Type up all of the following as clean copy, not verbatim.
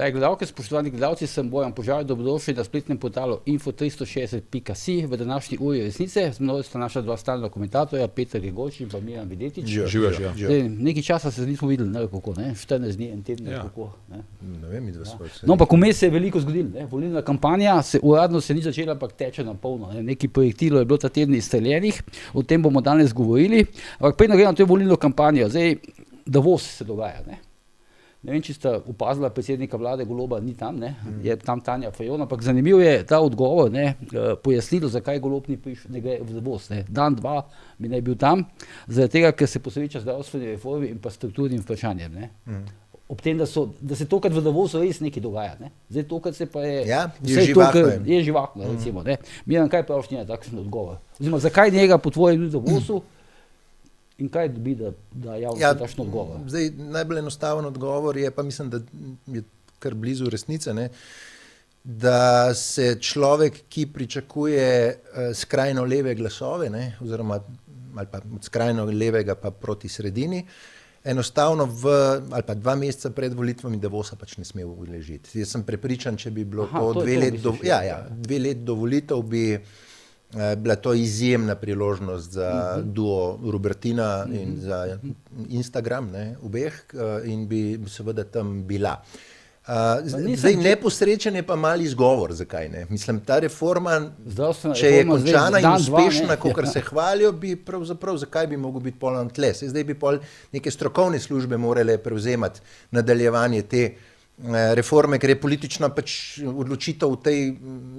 Dragi gledalke, spoštovani gledalci, sem Bojan Požar, dobrodošli na spletnem portalu info360.si. V današnji uri resnice z mnou sta naša dva stalna komentatorja, Peter Gregorčič in pa Miran Videtič. Nekaj časa se nismo videli, ne kako, ne? 14 dni, en teden, kako. Ne vem, midva sva se. No, ampak vmes se je veliko zgodilo, ne? Volilna kampanja uradno se ni začela, ampak teče na polno. Nekaj projektilov je bilo ta teden izstreljenih, o tem bomo danes govorili. Ampak preden gremo na to volilno kampanjo, zdaj Davos se dogaja, ne? Ne vem, če ste opazila predsednika vlade Goloba, ni tam, ne? Je tam Tanja Fajon, ampak zanimiv je ta odgovor, ne? Pojasnilo, zakaj Golob ni prišel, ne gre v Davos, ne? Dan, dva bi naj bil tam, zaradi tega, ker se posveča zdravstveni reformi in pa strukturnim vprašanjem, ne? Ob tem, da se tokrat v Davosu res nekaj dogaja, ne? Zdaj tokrat se pa je... Ja, je živahno. Je živahno, recimo, ne? Miran, kaj praviš njega takšen odgovor? Oziroma, zakaj njega po tvojem v Davosu? In kaj dobi, da javno takšno odgovor? Zdaj, najbolj enostaven odgovor je, pa mislim, da je kar blizu resnice, ne, da se človek, ki pričakuje skrajno leve glasove, ne, oziroma ali pa od skrajno levega pa proti sredini, enostavno ali pa 2 meseca pred volitvami Davosa pač ne sme udeležiti. Jaz sem prepričan, če bi bilo to 2 let do volitev, bi bila to izjemna priložnost za duo Robertina in za Instagram, ne, obeh, in bi seveda tam bila. Zdaj, neposrečen je pa mali izgovor, zakaj ne. Mislim, ta reforma, če je končana in uspešna, kakor se hvalijo, bi pravzaprav, zakaj bi mogel biti polno tle. Zdaj bi pol neke strokovne službe morale prevzemati nadaljevanje te reforme, ker je politična pač odločitev v tej...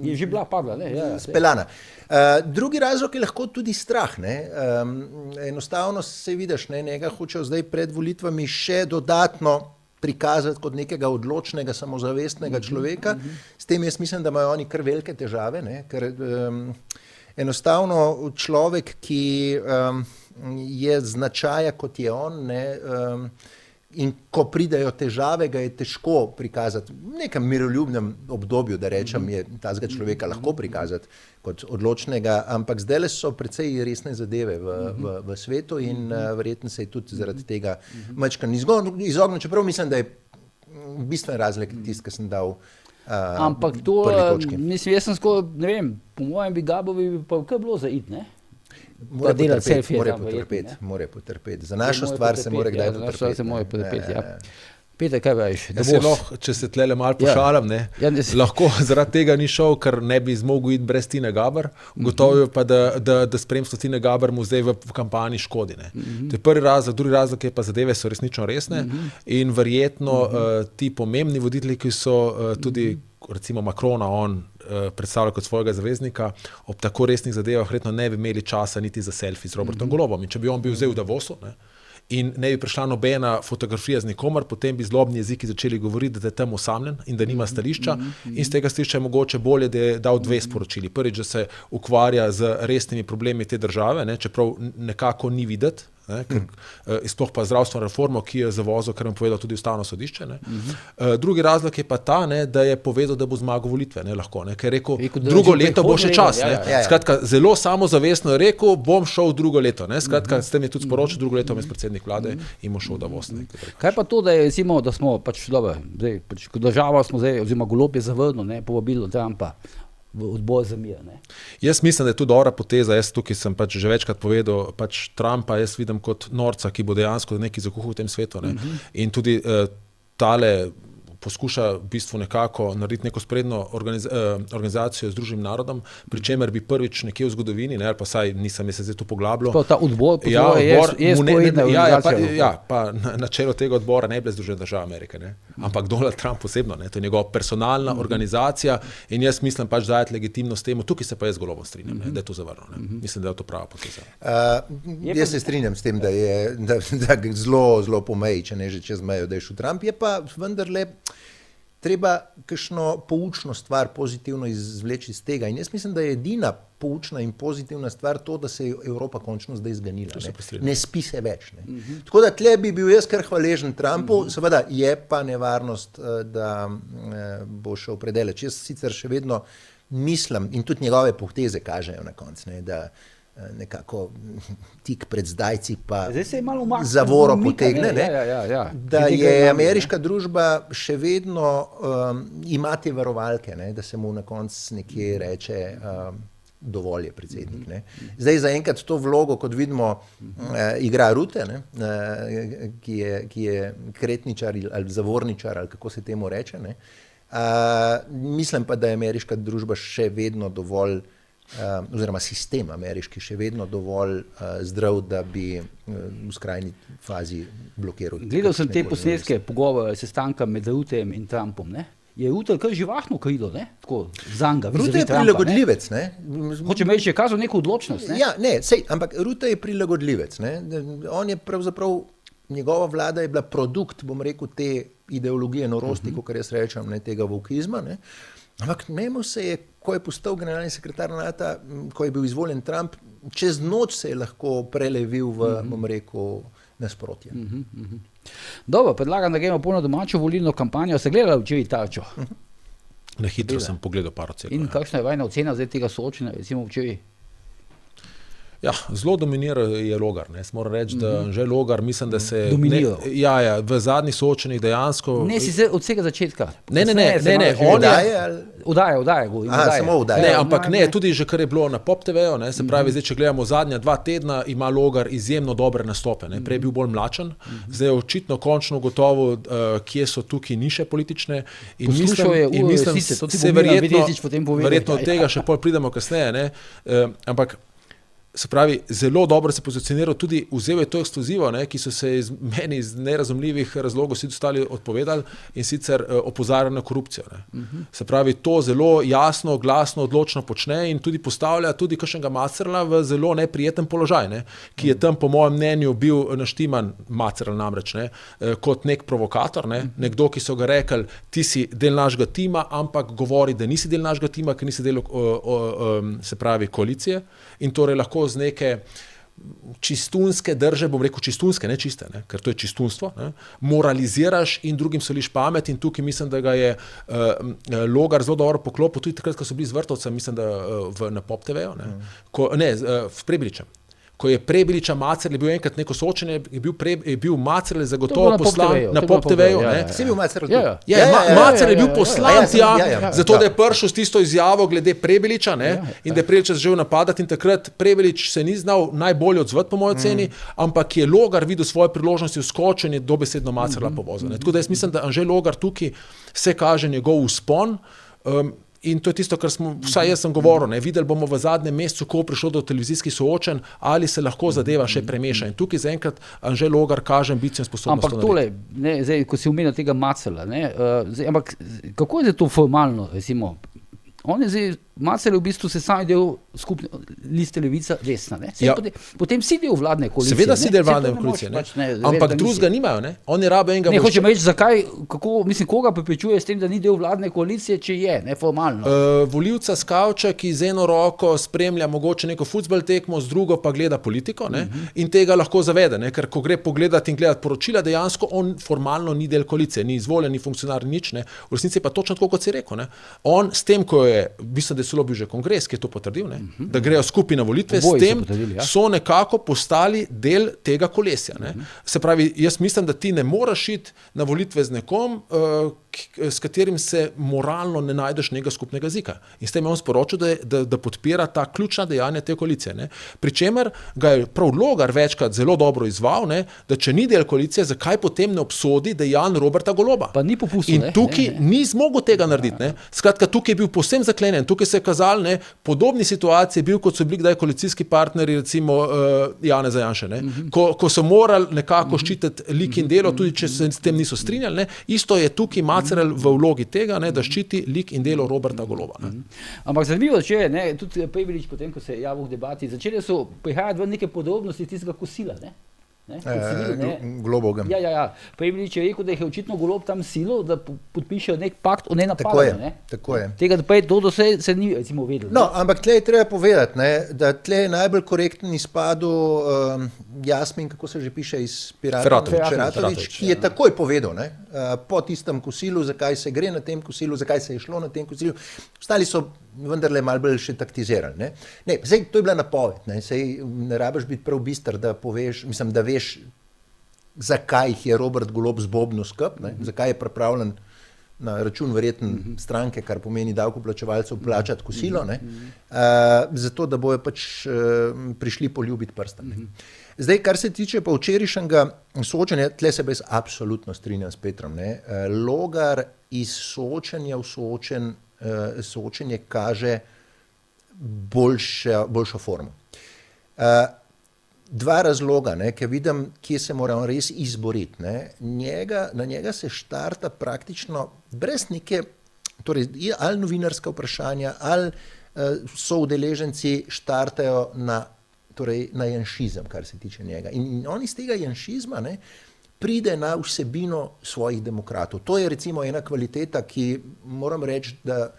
Je že bila padla, ne? Speljana. Drugi razlog je lahko tudi strah, ne? Enostavno se vidiš, ne? Njega hočejo zdaj pred volitvami še dodatno prikazati kot nekega odločnega, samozavestnega človeka. S tem jaz mislim, da imajo oni kar velike težave, ne? Ker enostavno človek, ki je značaja kot je on, ne? In ko pridejo težave, ga je težko prikazati v nekem miroljubnem obdobju, da rečem, je tazga človeka lahko prikazati kot odločnega, ampak zdajle so precej resne zadeve v svetu in verjetno se je tudi zaradi tega majčkeno izognil, čeprav mislim, da je bistven razlik tisti, ki sem dal ampak to, mislim, jaz sem skoraj, ne vem, po mojem bi Gabovi pa kaj bilo za iti, ne? More potrpeti. Za našo stvar se more kdaj potrpeti. Peter, kaj veš? Če se tlele malo pošalam, ne? Lahko zaradi tega ni šel, ker ne bi zmogel iti brez Tine Gaber. Gotovo je pa, da spremstvo Tine Gaber mu zdaj v kampanji škodi, ne? To je prvi razlog, drugi razlog je pa zadeve so resnično resne in verjetno ti pomembni voditelji, ki so tudi recimo Macrona predstavlja kot svojega zaveznika, ob tako resnih zadevah verjetno ne bi imeli časa niti za selfie z Robertom Golobom. In če bi on bil vzel v Davosu, ne, in ne bi prišla nobena fotografija z nikomer, potem bi zlobni jeziki začeli govoriti, da je tam osamljen in da nima stališča. In z tega stališča je mogoče bolje, da je dal 2 sporočili. Prvič, da se ukvarja z resnimi problemi te države, ne, čeprav nekako ni videti, ne, sploh pa zdravstveno reformo, ki je zavozil, kar je povedal tudi Ustavno sodišče. Ne. Drugi razlog je pa ta, ne, da je povedal, da bo zmagal volitve, ne, lahko, ne, ker je rekel, drugo leto bo še čas. Skratka, zelo samozavestno je rekel, bom šel drugo leto. Ne. Skratka, s tem je tudi sporočil, drugo leto je predsednik vlade in bo šel v Davos. Kaj pa to, da je recimo, da smo pač dobro, zdaj, pač država smo zdaj, oziroma Golob je zavrnil, ne, povabilo Trumpa v odbor za mir, ne? Jaz mislim, da je to dobra poteza. Jaz tukaj sem pač že večkrat povedal, pač Trumpa jaz vidim kot norca, ki bo dejansko nekaj zakuhal v tem svetu, ne? In tudi tale poskuša v bistvu nekako narediti neko sprednjo organizacijo z Združenim narodom, pri čemer bi prvič nekje v zgodovini, ne, ali pa saj nisem se zdaj to poglabljal. Ta odbor je sporedna organizacija. Pa na čelu tega odbora ne bi Združene države Amerike, ne, ampak Donald Trump osebno, ne, to je njegova personalna organizacija in jaz mislim pač dajati legitimnost temu, tukaj se pa jaz z Golobom strinjam, ne, da je to zavrnil. Ne. Mislim, da je to prava poteza. Jaz se strinjam s tem, da zelo pomeji, če ne že čez mejo, da je šel Trump, je pa vendarle treba kakšno poučno stvar pozitivno izvleči iz tega. In jaz mislim, da je edina poučna in pozitivna stvar to, da se je Evropa končno zdaj zganila. Ne spi se več. Ne. Tako da tle bi bil jaz kar hvaležen Trumpu, seveda je pa nevarnost, da bo šel predaleč. Jaz sicer še vedno mislim, in tudi njegove poteze kažejo na koncu, da nekako tik pred zdajci pa Zdaj se je malo umaknil, zavoro umika, potegne, ne? Ja. da je ameriška družba še vedno ima te varovalke, ne? Da se mu na koncu nekje reče dovolj je predsednik. Ne? Zdaj zaenkrat to vlogo, kot vidimo, igra Rutte, ne? Ki je kretničar ali zavorničar, ali kako se temu reče. Ne? Mislim pa, da je ameriška družba še vedno dovolj, oziroma sistem ameriški še vedno dovolj zdrav, da bi v skrajni fazi blokiral. Gledal sem te posnetke pogovora, sestanka med Ruttejem in Trumpom, ne? Je Rutte kar živahno krilo, ne? Tako zanga. Rutte je prilagodljivec, ne? Hoče reči, je kazal neko odločnost, ne? Ja, ne, ampak Rutte je prilagodljivec, ne? On je pravzaprav, njegova vlada je bila produkt, bom rekel, te ideologije norosti, kot jaz rečem, ne, tega vokizma, ne? Ampak njemu se je, ko je postal generalni sekretar NATO, ko je bil izvoljen Trump, čez noč se je lahko prelevil v, bom rekel, nasprotje. Dobro, predlagam, da gremo polno domačo volilno kampanjo. Se gledala včeraj Tarčo? Na hitro sem pogledal par odsekov. In kakšna je vajna ocena zdaj tega soočenja, recimo včeraj? Ja, zelo dominira je Logar. Moram reči, da že Logar, mislim, da se dominiral. Ja, v zadnjih soočenjih dejansko. Ne, si se od vsega začetka. Ne, on je Udaja. Samo udaja. Ne, ampak ne, tudi že kar je bilo na Pop TV-ju, se pravi, zdaj, če gledamo zadnja 2 tedna, ima Logar izjemno dobre nastope. Prej je bil bolj mlačen, zdaj je očitno končno gotovo, kje so tukaj niše politične. In mislim, se verjetno od tega še pol pridemo kasneje, ampak se pravi, zelo dobro se pozicioniral, tudi vzel je to ekskluzivo, ki so se meni iz nerazumljivih razlogov vsi ostali odpovedali, in sicer opozarjajo na korupcijo. Se pravi, to zelo jasno, glasno, odločno počne in tudi postavlja tudi kakšnega Macerla v zelo neprijeten položaj, ki je tam po mojem mnenju bil naštiman, Macerl namreč, kot nek provokator, nekdo, ki so ga rekli, ti si del našega tima, ampak govori, da nisi del našega tima, ker nisi del se pravi koalicije, in torej lahko z neke čistunske drže, bom rekel čistunske, ne čiste, ker to je čistunstvo, moraliziraš in drugim soliš pamet, in tukaj mislim, da ga je Logar zelo dobro poklopil, tudi takrat, ko so bili z Vrtovcem, mislim, da na Pop TV-ju, v Prebiličem. Ko je Prebiliča Macerl, je bil enkrat neko soočenje, je bil Macerl zagotovo poslan na Pop TV-ju. Si bil Macerl? Macerl je bil poslan zato da je prišel s tisto izjavo glede Prebiliča, in da je Prebilič začel napadati, in takrat Prebilič se ni znal najbolje odzvati, po moji oceni, ampak je Logar videl svoje priložnosti vskočen, je dobesedno Macerla povozil. Tako da jaz mislim, da Anže Logar tukaj se kaže njegov vzpon, in to je tisto, kar smo, vsaj jaz sem govoril, videli bomo v zadnjem mesecu, ko prišlo do televizijskih soočenj, ali se lahko zadeva še premeša. In tukaj zaenkrat Anže Logar kaže ambicijo in sposobnost. Ampak tole, zdaj, ko si omenil tega Macerla, ampak kako je to formalno, recimo? On je zdaj, Macerl je v bistvu se sami del skupne liste Levica desna. Potem si del vladne koalicije. Seveda si del vladne koalicije, ampak drugega nimajo. Oni rabijo enega. Hočem reči, zakaj, koga prepričuje s tem, da ni del vladne koalicije, če je, neformalno? Volivca s kavča, ki z eno roko spremlja mogoče neko fuzbal tekmo, z drugo pa gleda politiko, in tega lahko zavede, ker ko gre pogledati in gledati poročila, dejansko on formalno ni del koalicije, ni izvoljen, ni funkcionar, nič. V resnici pa točno tako, kot si rekel. On s tem, ko je, mislim, da je celo bil že kongres, ki je to potrdil, da grejo skupaj na volitve, s tem so nekako postali del tega kolesja. Se pravi, jaz mislim, da ti ne moraš iti na volitve z nekom, s katerim se moralno ne najdeš nekega skupnega jezika. In s tem je on sporočil, da podpira ta ključna dejanja te koalicije. Pričemer ga je prav Logar večkrat zelo dobro izval, da če ni del koalicije, zakaj potem ne obsodi dejanj Roberta Goloba. Pa ni popustil. In tukaj ni zmogel tega narediti. Skratka, tukaj je bil povsem zaklenjen. Tukaj se je kazal, podobni situaciji je bil, kot so bili kdaj koalicijski partnerji, recimo Janeza Janše, ko so morali nekako ščititi lik in delo, tudi če se s tem niso strinjali. Isto je tukaj Macerl v vlogi tega, da ščiti lik in delo Roberta Goloba. Ampak zanimivo, če je, tudi Prebilič, potem, ko se je javil v debati, začeli so prihajati v neke podobnosti tistega kosila, Globovem. Ja. Prebilič je rekel, da je očitno Golob tam silo, da podpišejo nek pakt o nenapadanju. Tako je. Tega do doslej se ni recimo vedelo. No, ampak tle je treba povedati, da tle je najbolj korekten izpadel Jasmin, kako se že piše, iz Feratovič, ki je takoj povedal, po tistem kosilu, zakaj se gre na tem kosilu, zakaj se je šlo na tem kosilu. Ostali so vendarle malo bolj še taktizirali. Ne, zdaj, to je bila napoved, ne rabiš biti prav bister, da poveš, mislim, da veš, zakaj jih je Robert Golob zbobnil skup, zakaj je pripravljen na račun verjetno stranke, kar pomeni davkoplačevalcev, plačati kosilo, zato da bojo pač prišli poljubiti prstem. Zdaj, kar se tiče pa včerajšnjega soočenja, tle se bez absolutno strinjam s Petrom. Logar iz soočenja v soočenje kaže boljšo formo. Dva razloga, ker vidim, kje se moramo res izboriti. Na njega se štarta praktično brez neke, torej ali novinarska vprašanja, ali so udeleženci štartajo na janšizem, kar se tiče njega. In on iz tega janšizma pride na vsebino svojih demokratov. To je recimo ena kvaliteta, ki moram reči, da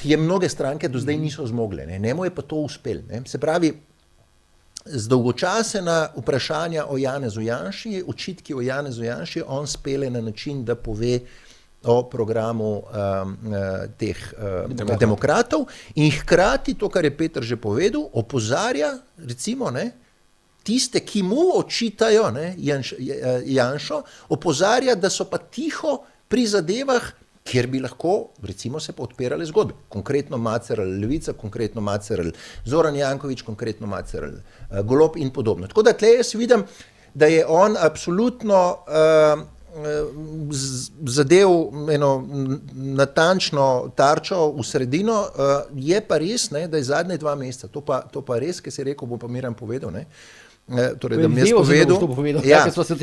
je mnoge stranke do zdaj niso zmogle. Njemu je pa to uspelo. Se pravi, zdolgočasena vprašanja o Janezu Janši, očitki o Janezu Janši, on spele na način, da pove o programu teh demokratov in hkrati, to, kar je Peter že povedal, opozarja, recimo, tiste, ki mu očitajo Janšo, opozarja, da so pa tiho pri zadevah, kjer bi lahko, recimo, se pa odpirale zgodbe. Konkretno Macerl Levica, konkretno Macerl Zoran Janković, konkretno Macerl Golob in podobno. Tako da tle jaz vidim, da je on absolutno zadev eno natančno tarčo v sredino. Je pa res, da je zadnje 2 meseca, to pa res, ki si rekel, bom pa Miran povedal, torej, da mi je povedal,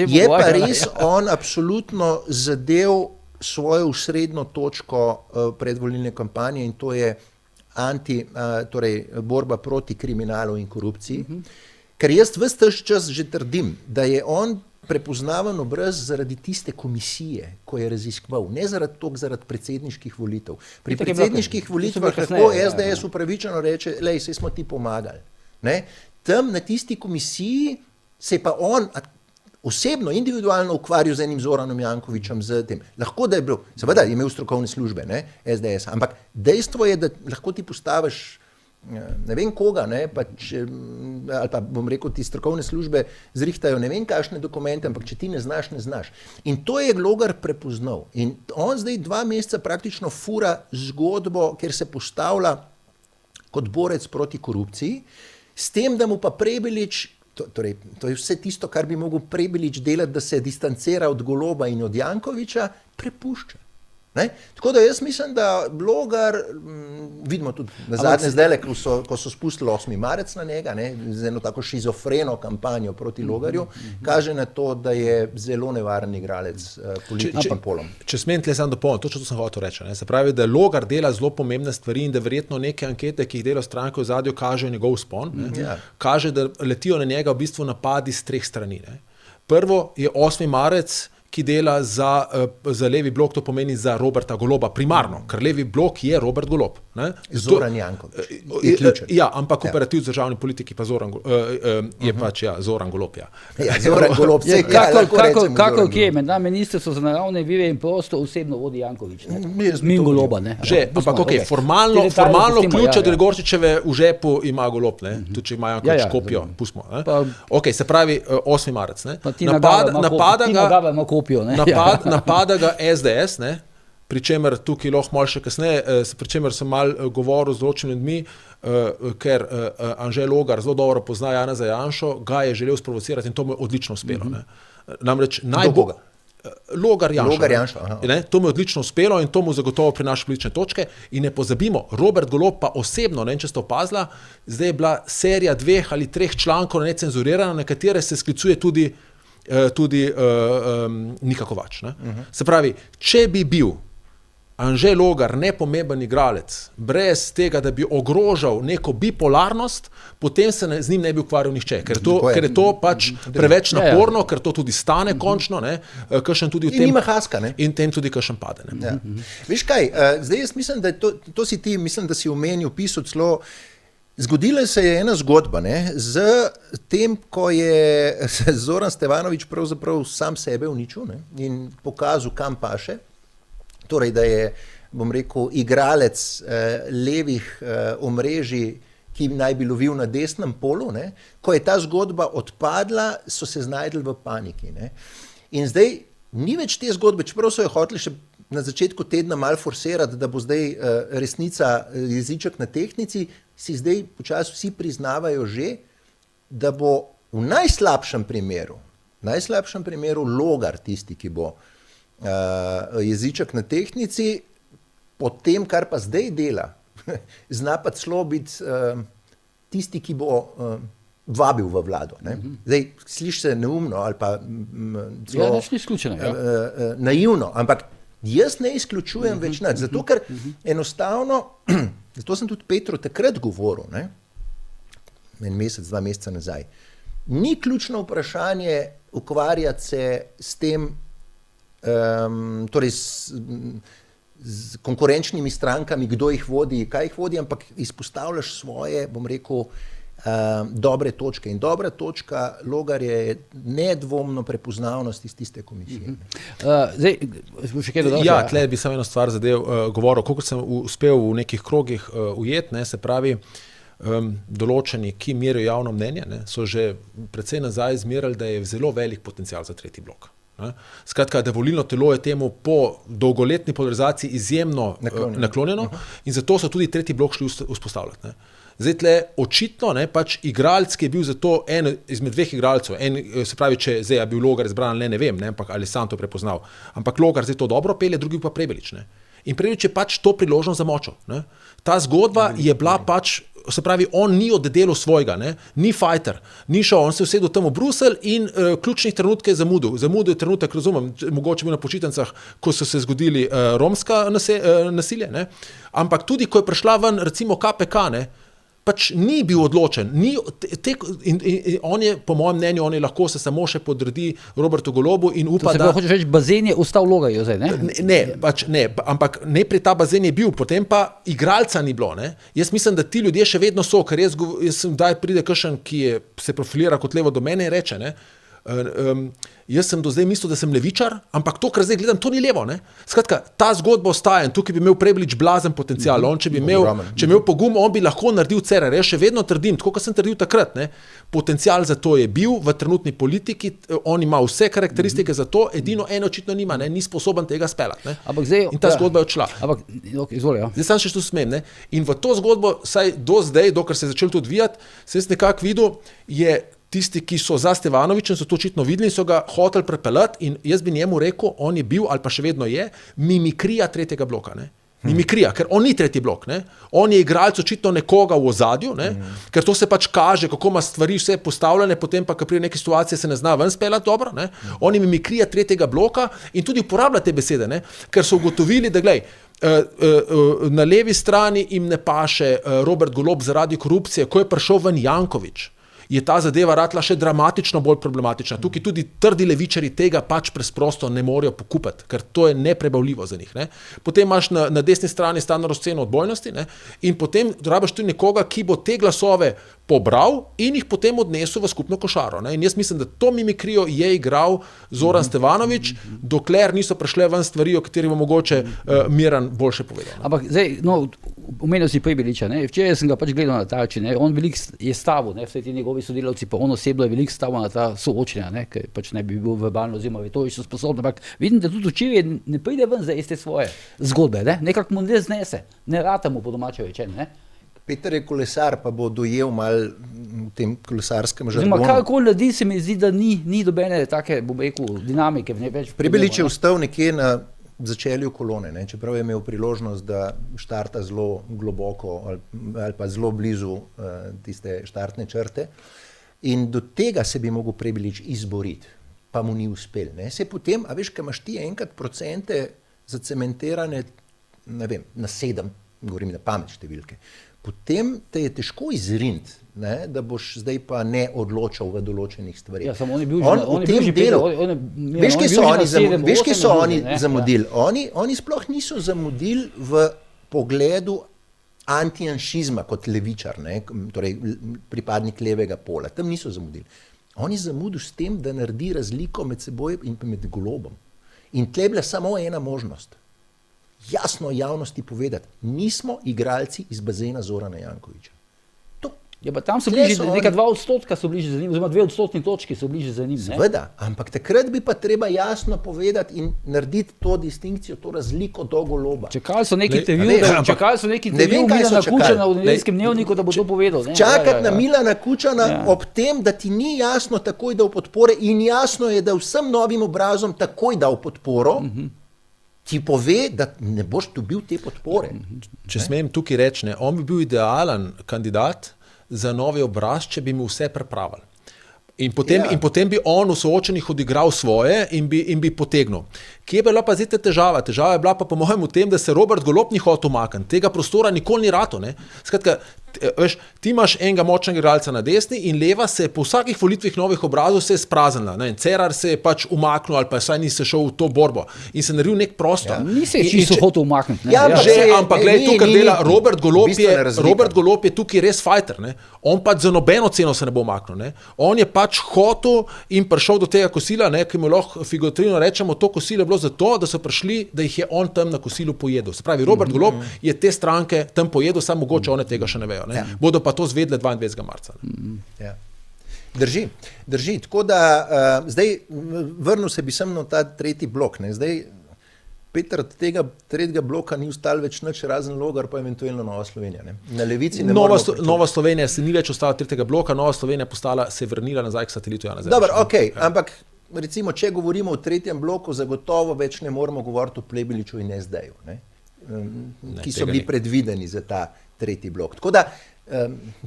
je pa res on absolutno zadev svojo usrednjo točko predvolilne kampanje in to je torej borba proti kriminalu in korupciji. Ker jaz ves ta čas že trdim, da je on prepoznaven obraz zaradi tiste komisije, ko je raziskoval, ne zaradi predsedniških volitev. Pri predsedniških volitvah lahko SDS upravičeno reče, lej, saj smo ti pomagali. Tam na tisti komisiji se je pa on osebno, individualno ukvarjal z enim Zoranom Jankovićem, z tem. Lahko da je bilo, seveda je imel strokovne službe, SDS, ampak dejstvo je, da lahko ti postaviš ne vem koga, ali pa bom rekel, ti strokovne službe zrihtajo ne vem kakšne dokumente, ampak če ti ne znaš, ne znaš. In to je Logar prepoznal. In on zdaj 2 meseca praktično fura zgodbo, ker se postavlja kot borec proti korupciji, s tem, da mu pa Prebilič, torej, to je vse tisto, kar bi mogel Prebilič delati, da se distancira od Goloba in od Jankovića, prepušča. Tako da jaz mislim, da Logar, vidimo tudi na zadnje zdajle, ko so spustili 8. marec na njega, z eno tako šizofreno kampanjo proti Logarju, kaže na to, da je zelo nevaren igralec političnim polom. Če smem tle sam dopolniti, točno to sem hotel reči. Se pravi, da Logar dela zelo pomembne stvari in da verjetno neke ankete, ki jih dela stranke v zadju, kažejo njegov vzpon. Kaže, da letijo na njega v bistvu napadi z 3 strani. Prvo je 8. marec, ki dela za levi blok, to pomeni za Roberta Goloba primarno, ker levi blok je Robert Golob. Zoran Janković je ključen. Ja, ampak operativ z državni politiki pa je pač Zoran Golob. Zoran Golob, kako kje, med nami Ministrstvo za naravne vire in prostor osebno vodi Janković. Min Goloba, Že, ampak ok, formalno ključ od Gregorčičeve v žepu ima Golob, tudi če ima Janković kopijo, pustimo. Ok, se pravi 8. marec. Napada ga SDS, pri čemer tukaj lahko malo še kasneje, pri čemer sem malo govoril z določenimi ljudmi, ker Anže Logar zelo dobro pozna Janeza Janšo, ga je želel sprovocirati in to mu je odlično uspelo. Namreč najbolj Logar Janša. To mu je odlično uspelo in to mu zagotovo prinaša politične točke. In ne pozabimo, Robert Golob pa osebno, ne vem, če ste opazila, zdaj je bila serija 2 ali 3 člankov necenzurirana, na katere se sklicuje tudi Nika Kovač. Se pravi, če bi bil Anže Logar nepomemben igralec, brez tega, da bi ogrožal neko bipolarnost, potem se z njim ne bi ukvarjal nihče, ker je to pač preveč naporno, ker to tudi stane končno, kakšen tudi v tem. In nima haska, in tem tudi kakšen pade. Veš kaj, zdaj jaz mislim, da to si ti, mislim, da si omenil, pisal celo. Zgodila se je ena zgodba, z tem, ko je Zoran Stevanović pravzaprav sam sebe uničil in pokazal, kam paše. Torej, da je bom rekel, igralec levih omrežij, ki naj bi lovil na desnem polu, ne? Ko je ta zgodba odpadla, so se znajdli v paniki. Ne? In zdaj ni več te zgodbe, čeprav so jo hoteli še na začetku tedna malo forsirati, da bo zdaj resnica jeziček na tehtnici, si zdaj počasi vsi priznavajo že, da bo v najslabšem primeru Logar tisti, ki bo jeziček na tehtnici, po tem, kar pa zdaj dela, zna pa celo biti tisti, ki bo vabil v vlado. Ne? Zdaj, sliši se neumno ali pa celo naivno, ampak jaz ne izključujem več nič, zato ker enostavno, zato sem tudi Petru takrat govoril, ne? En mesec, 2 meseca nazaj, ni ključno vprašanje ukvarjati se s tem, torej z konkurenčnimi strankami, kdo jih vodi, kaj jih vodi, ampak izpostavljaš svoje, bom rekel, dobre točke. In dobra točka Logarja je nedvomno prepoznavnost iz tiste komisije. Zdaj, še kaj dodal? Ja, tle bi samo eno stvar govoril, koliko sem uspel v nekih krogih ujeti, ne, se pravi, določeni, ki merijo javno mnenje, ne, so že precej nazaj zmerali, da je zelo velik potencial za tretji blok. Ne. Skratka, da volilno telo je temu po dolgoletni polarizaciji izjemno naklonjeno in zato so tudi tretji blok šli vzpostavljati. Ne. Zdaj tle očitno, ne, pač igralec, ki je bil zato en izmed 2 igralcev, se pravi, če zdaj je bil Logar izbran, ne vem, ne, ampak ali sam to prepoznal, ampak Logar zdaj to dobro pelje, drugi pa Prebilič. Ne. In Prebilič je pač to priložnost zamočil. Ne. Ta zgodba je bila pač, se pravi, on ni oddelal svojega, ne, ni fighter, ni šel, on se usedel tam v Bruselj in ključnih trenutke je zamudil. Zamudil je trenutek, razumem, mogoče bil na počitnicah, ko so se zgodili romska nasilje, ne, ampak tudi, ko je prišla ven, recimo KPK, ne, pač ni bil odločen. In on je, po mojem mnenju, on je lahko se samo še podredi Robertu Golobu in upa, da... Hočeš reči, bazen je ostal Logarju zdaj, ne? Ne, ampak najprej ta bazen je bil, potem pa igralca ni bilo, ne? Jaz mislim, da ti ljudje še vedno so, ker jaz sem daj pride kakšen, ki se profilira kot levo do mene in reče, ne, jaz sem do zdaj mislil, da sem levičar, ampak to, kar zdaj gledam, to ni levo. Ne? Skratka, ta zgodba ostaja in tukaj bi imel Prebilič blazen potencial. On, če bi imel pogum, on bi lahko naredil Cerar. Jaz še vedno trdim, tako kot sem trdil takrat, ne? Potencial za to je bil v trenutni politiki, on ima vse karakteristike za to, edino eno očitno nima, ne? Ni sposoben tega speljati. In ta zgodba je odšla. Zdaj sem še tu smem. Ne? In v to zgodbo, saj do zdaj, dokler se je začel to odvijati, sem jaz nekako videl, je tisti, ki so za Stevanovičem, so to očitno videli in so ga hoteli prepeljati in jaz bi njemu rekel, on je bil ali pa še vedno je, mimikrija tretjega bloka. Ne? Mimikrija, ker on ni tretji blok. Ne? On je igralec očitno nekoga v ozadju, ne? Ker to se pač kaže, kako ima stvari vse postavljene, potem pa, ko pride neke situacije, se ne zna ven speljati dobro. Ne? On je mimikrija tretjega bloka in tudi uporablja te besede, ne? Ker so ugotovili, da glej, na levi strani jim ne paše Robert Golob zaradi korupcije, ko je prišel ven Janković, je ta zadeva ratla še dramatično bolj problematična. Tukaj tudi trdi levičari tega pač presprosto ne morejo pokupiti, ker to je neprebavljivo za njih. Ne? Potem imaš na desni strani standardno sceno odbojnosti, ne? In potem rabiš tudi nekoga, ki bo te glasove pobral in jih potem odnesel v skupno košaro. Ne? In jaz mislim, da to mimikrijo je igral Zoran Stevanović, dokler niso prišle ven stvari, o katerih bo mogoče Miran boljše povedal. Ne? Ampak zdaj, omenil si Prebiliča, ne? Včeraj sem ga pač gledal na Tarči, ne? On veliko je stavil, ne? Vse ti njegovi sodelavci, pa on osebno je veliko stavil na ta soočenja, ne? Ker pač ne bi bil verbalno oziroma retorično sposoben, ampak vidim, da tudi včeraj ne pride ven za iste svoje zgodbe, ne? Nekako mu ne znese, ne rata mu po domače reče, ne? Peter je kolesar, pa bo dojel malo v tem kolesarskem žargonu. Karkoli naredi, se mi zdi, da ni dobene take, bom rekel, dinamike. Prebilič je vstal nekje na začelju kolone, ne? Čeprav je imel priložnost, da štarta zelo globoko ali pa zelo blizu tiste štartne črte. In do tega se bi mogel Prebilič izboriti, pa mu ni uspel. Ne? Se potem, a veš, kaj imaš ti enkrat procente zacementirane, ne vem, na 7, govorim na pamet številke, potem te je težko izriniti, da boš zdaj pa ne odločal v določenih stvarih. Ja, samo on je bil v tem delu. Veš, kje so oni zamudili? Oni sploh niso zamudili v pogledu antijanšizma kot levičar, ne? Torej pripadnik levega pola. Tam niso zamudili. Oni zamudili s tem, da naredi razliko med seboj in med Golobom. In tle je bila samo ena možnost. jasno javnosti povedati, nismo igralci iz bazena Zorana Jankovića. Ja, pa tam so bližje, neka 2% so bližje za njim, oziroma 2% točki so bližje za njim. Seveda, ampak takrat bi pa treba jasno povedati in narediti to distinkcijo, to razliko do Goloba. Čakali so neki intervju Milana Kučana v Nedeljskem dnevniku, da bo to povedal. Čakati na Milana Kučana ob tem, da ti ni jasno takoj dal podpore in jasno je, da vsem novim obrazom takoj dal podporo, ti pove, da ne boš dobil te podpore. Če smem tukaj reči, on bi bil idealen kandidat za novi obraz, če bi mu vse pripravili. In potem bi on v soočenjih odigral svoje in bi potegnil. Kje je bila pa zdaj težava? Težava je bila pa po mojem v tem, da se Robert Golob ni hotel umakniti. Tega prostora nikoli ni rato. Skratka, veš, ti imaš enega močnega igralca na desni in leva se po vsakih volitvah novih obrazov se je spraznila. Cerar se je pač umaknil ali pa saj ni se šel v to borbo in se naredil nek prostor. Ni se čisto hotel umakniti. Ampak glej, tu kar dela Robert Golob je tukaj res fighter. On pač za nobeno ceno se ne bo umaknil. On je pač hotel in prišel do tega kosila, ki mu lahko figurativno rečemo, to kosilo je bilo zato, da so prišli, da jih je on tam na kosilu pojedel. Se pravi, Robert Golob je te stranke tam pojedel, samo mogoče one tega še ne vejo. Bodo pa to zvedle 22. marca. Ja. Drži. Tako da zdaj vrnil se bi sem na ta tretji blok. Zdaj, Peter, od tega tretjega bloka ni ostalo več nič, razen Logar pa eventualno Nova Slovenija. Na levici ne Nova Slovenija se ni več ostala tretjega bloka, Nova Slovenija se je vrnila nazaj k satelitu Janeza Janše. Dobro, okej, ampak recimo, če govorimo o tretjem bloku, zagotovo več ne moramo govoriti o Plebiliču in SD-ju, ki so bili predvideni za ta tretji blok. Tako da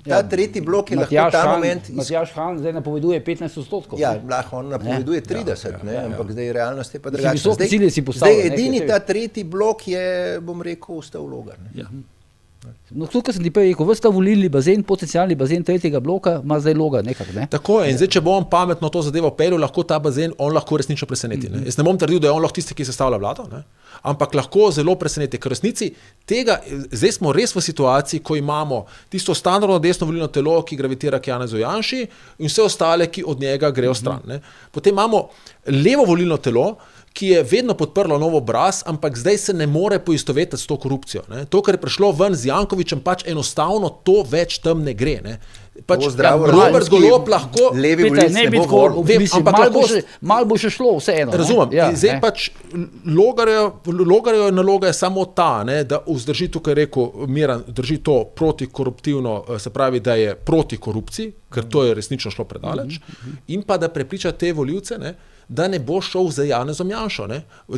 ta tretji blok je lahko ta moment... Matjaž Han zdaj napoveduje 15%. Ja, lahko on napoveduje 30%, ampak zdaj realnost je pa drugačna. Visoke cilje si postavlja. Zdaj edini ta tretji blok je, bom rekel, ostal Logar. No, tukaj sem ti pa rekel, vsta volilni bazen, potencialni bazen tretjega bloka, ima zdaj Logar nekako, ne? Tako je, in zdaj, če bo on pametno to zadevo pelil, lahko ta bazen, on lahko resnično preseneti. Jaz ne bom trdil, da je on lahko tisti, ki sestavlja vlado, ampak lahko zelo preseneti, ker resnici tega, zdaj smo res v situaciji, ko imamo tisto standardno desno volilno telo, ki gravitira k Janezu Janši in vse ostale, ki od njega grejo stran. Potem imamo levo volilno telo, ki je vedno podprlo nov obraz, ampak zdaj se ne more poistovetiti s to korupcijo. To, kar je prišlo ven z Jankovićem, pač enostavno to več tam ne gre. Pač Robert Golob lahko... Levi volilci ne bo govoril. Malo bo še šlo vseeno. Razumem. Zdaj pač Logarjev naloga je samo ta, da vzdrži tukaj rekel Miran, drži to protikoruptivno, se pravi, da je proti korupciji, ker to je resnično šlo predaleč, in pa da prepriča te volivce, da ne bo šel za Janezom Janšo,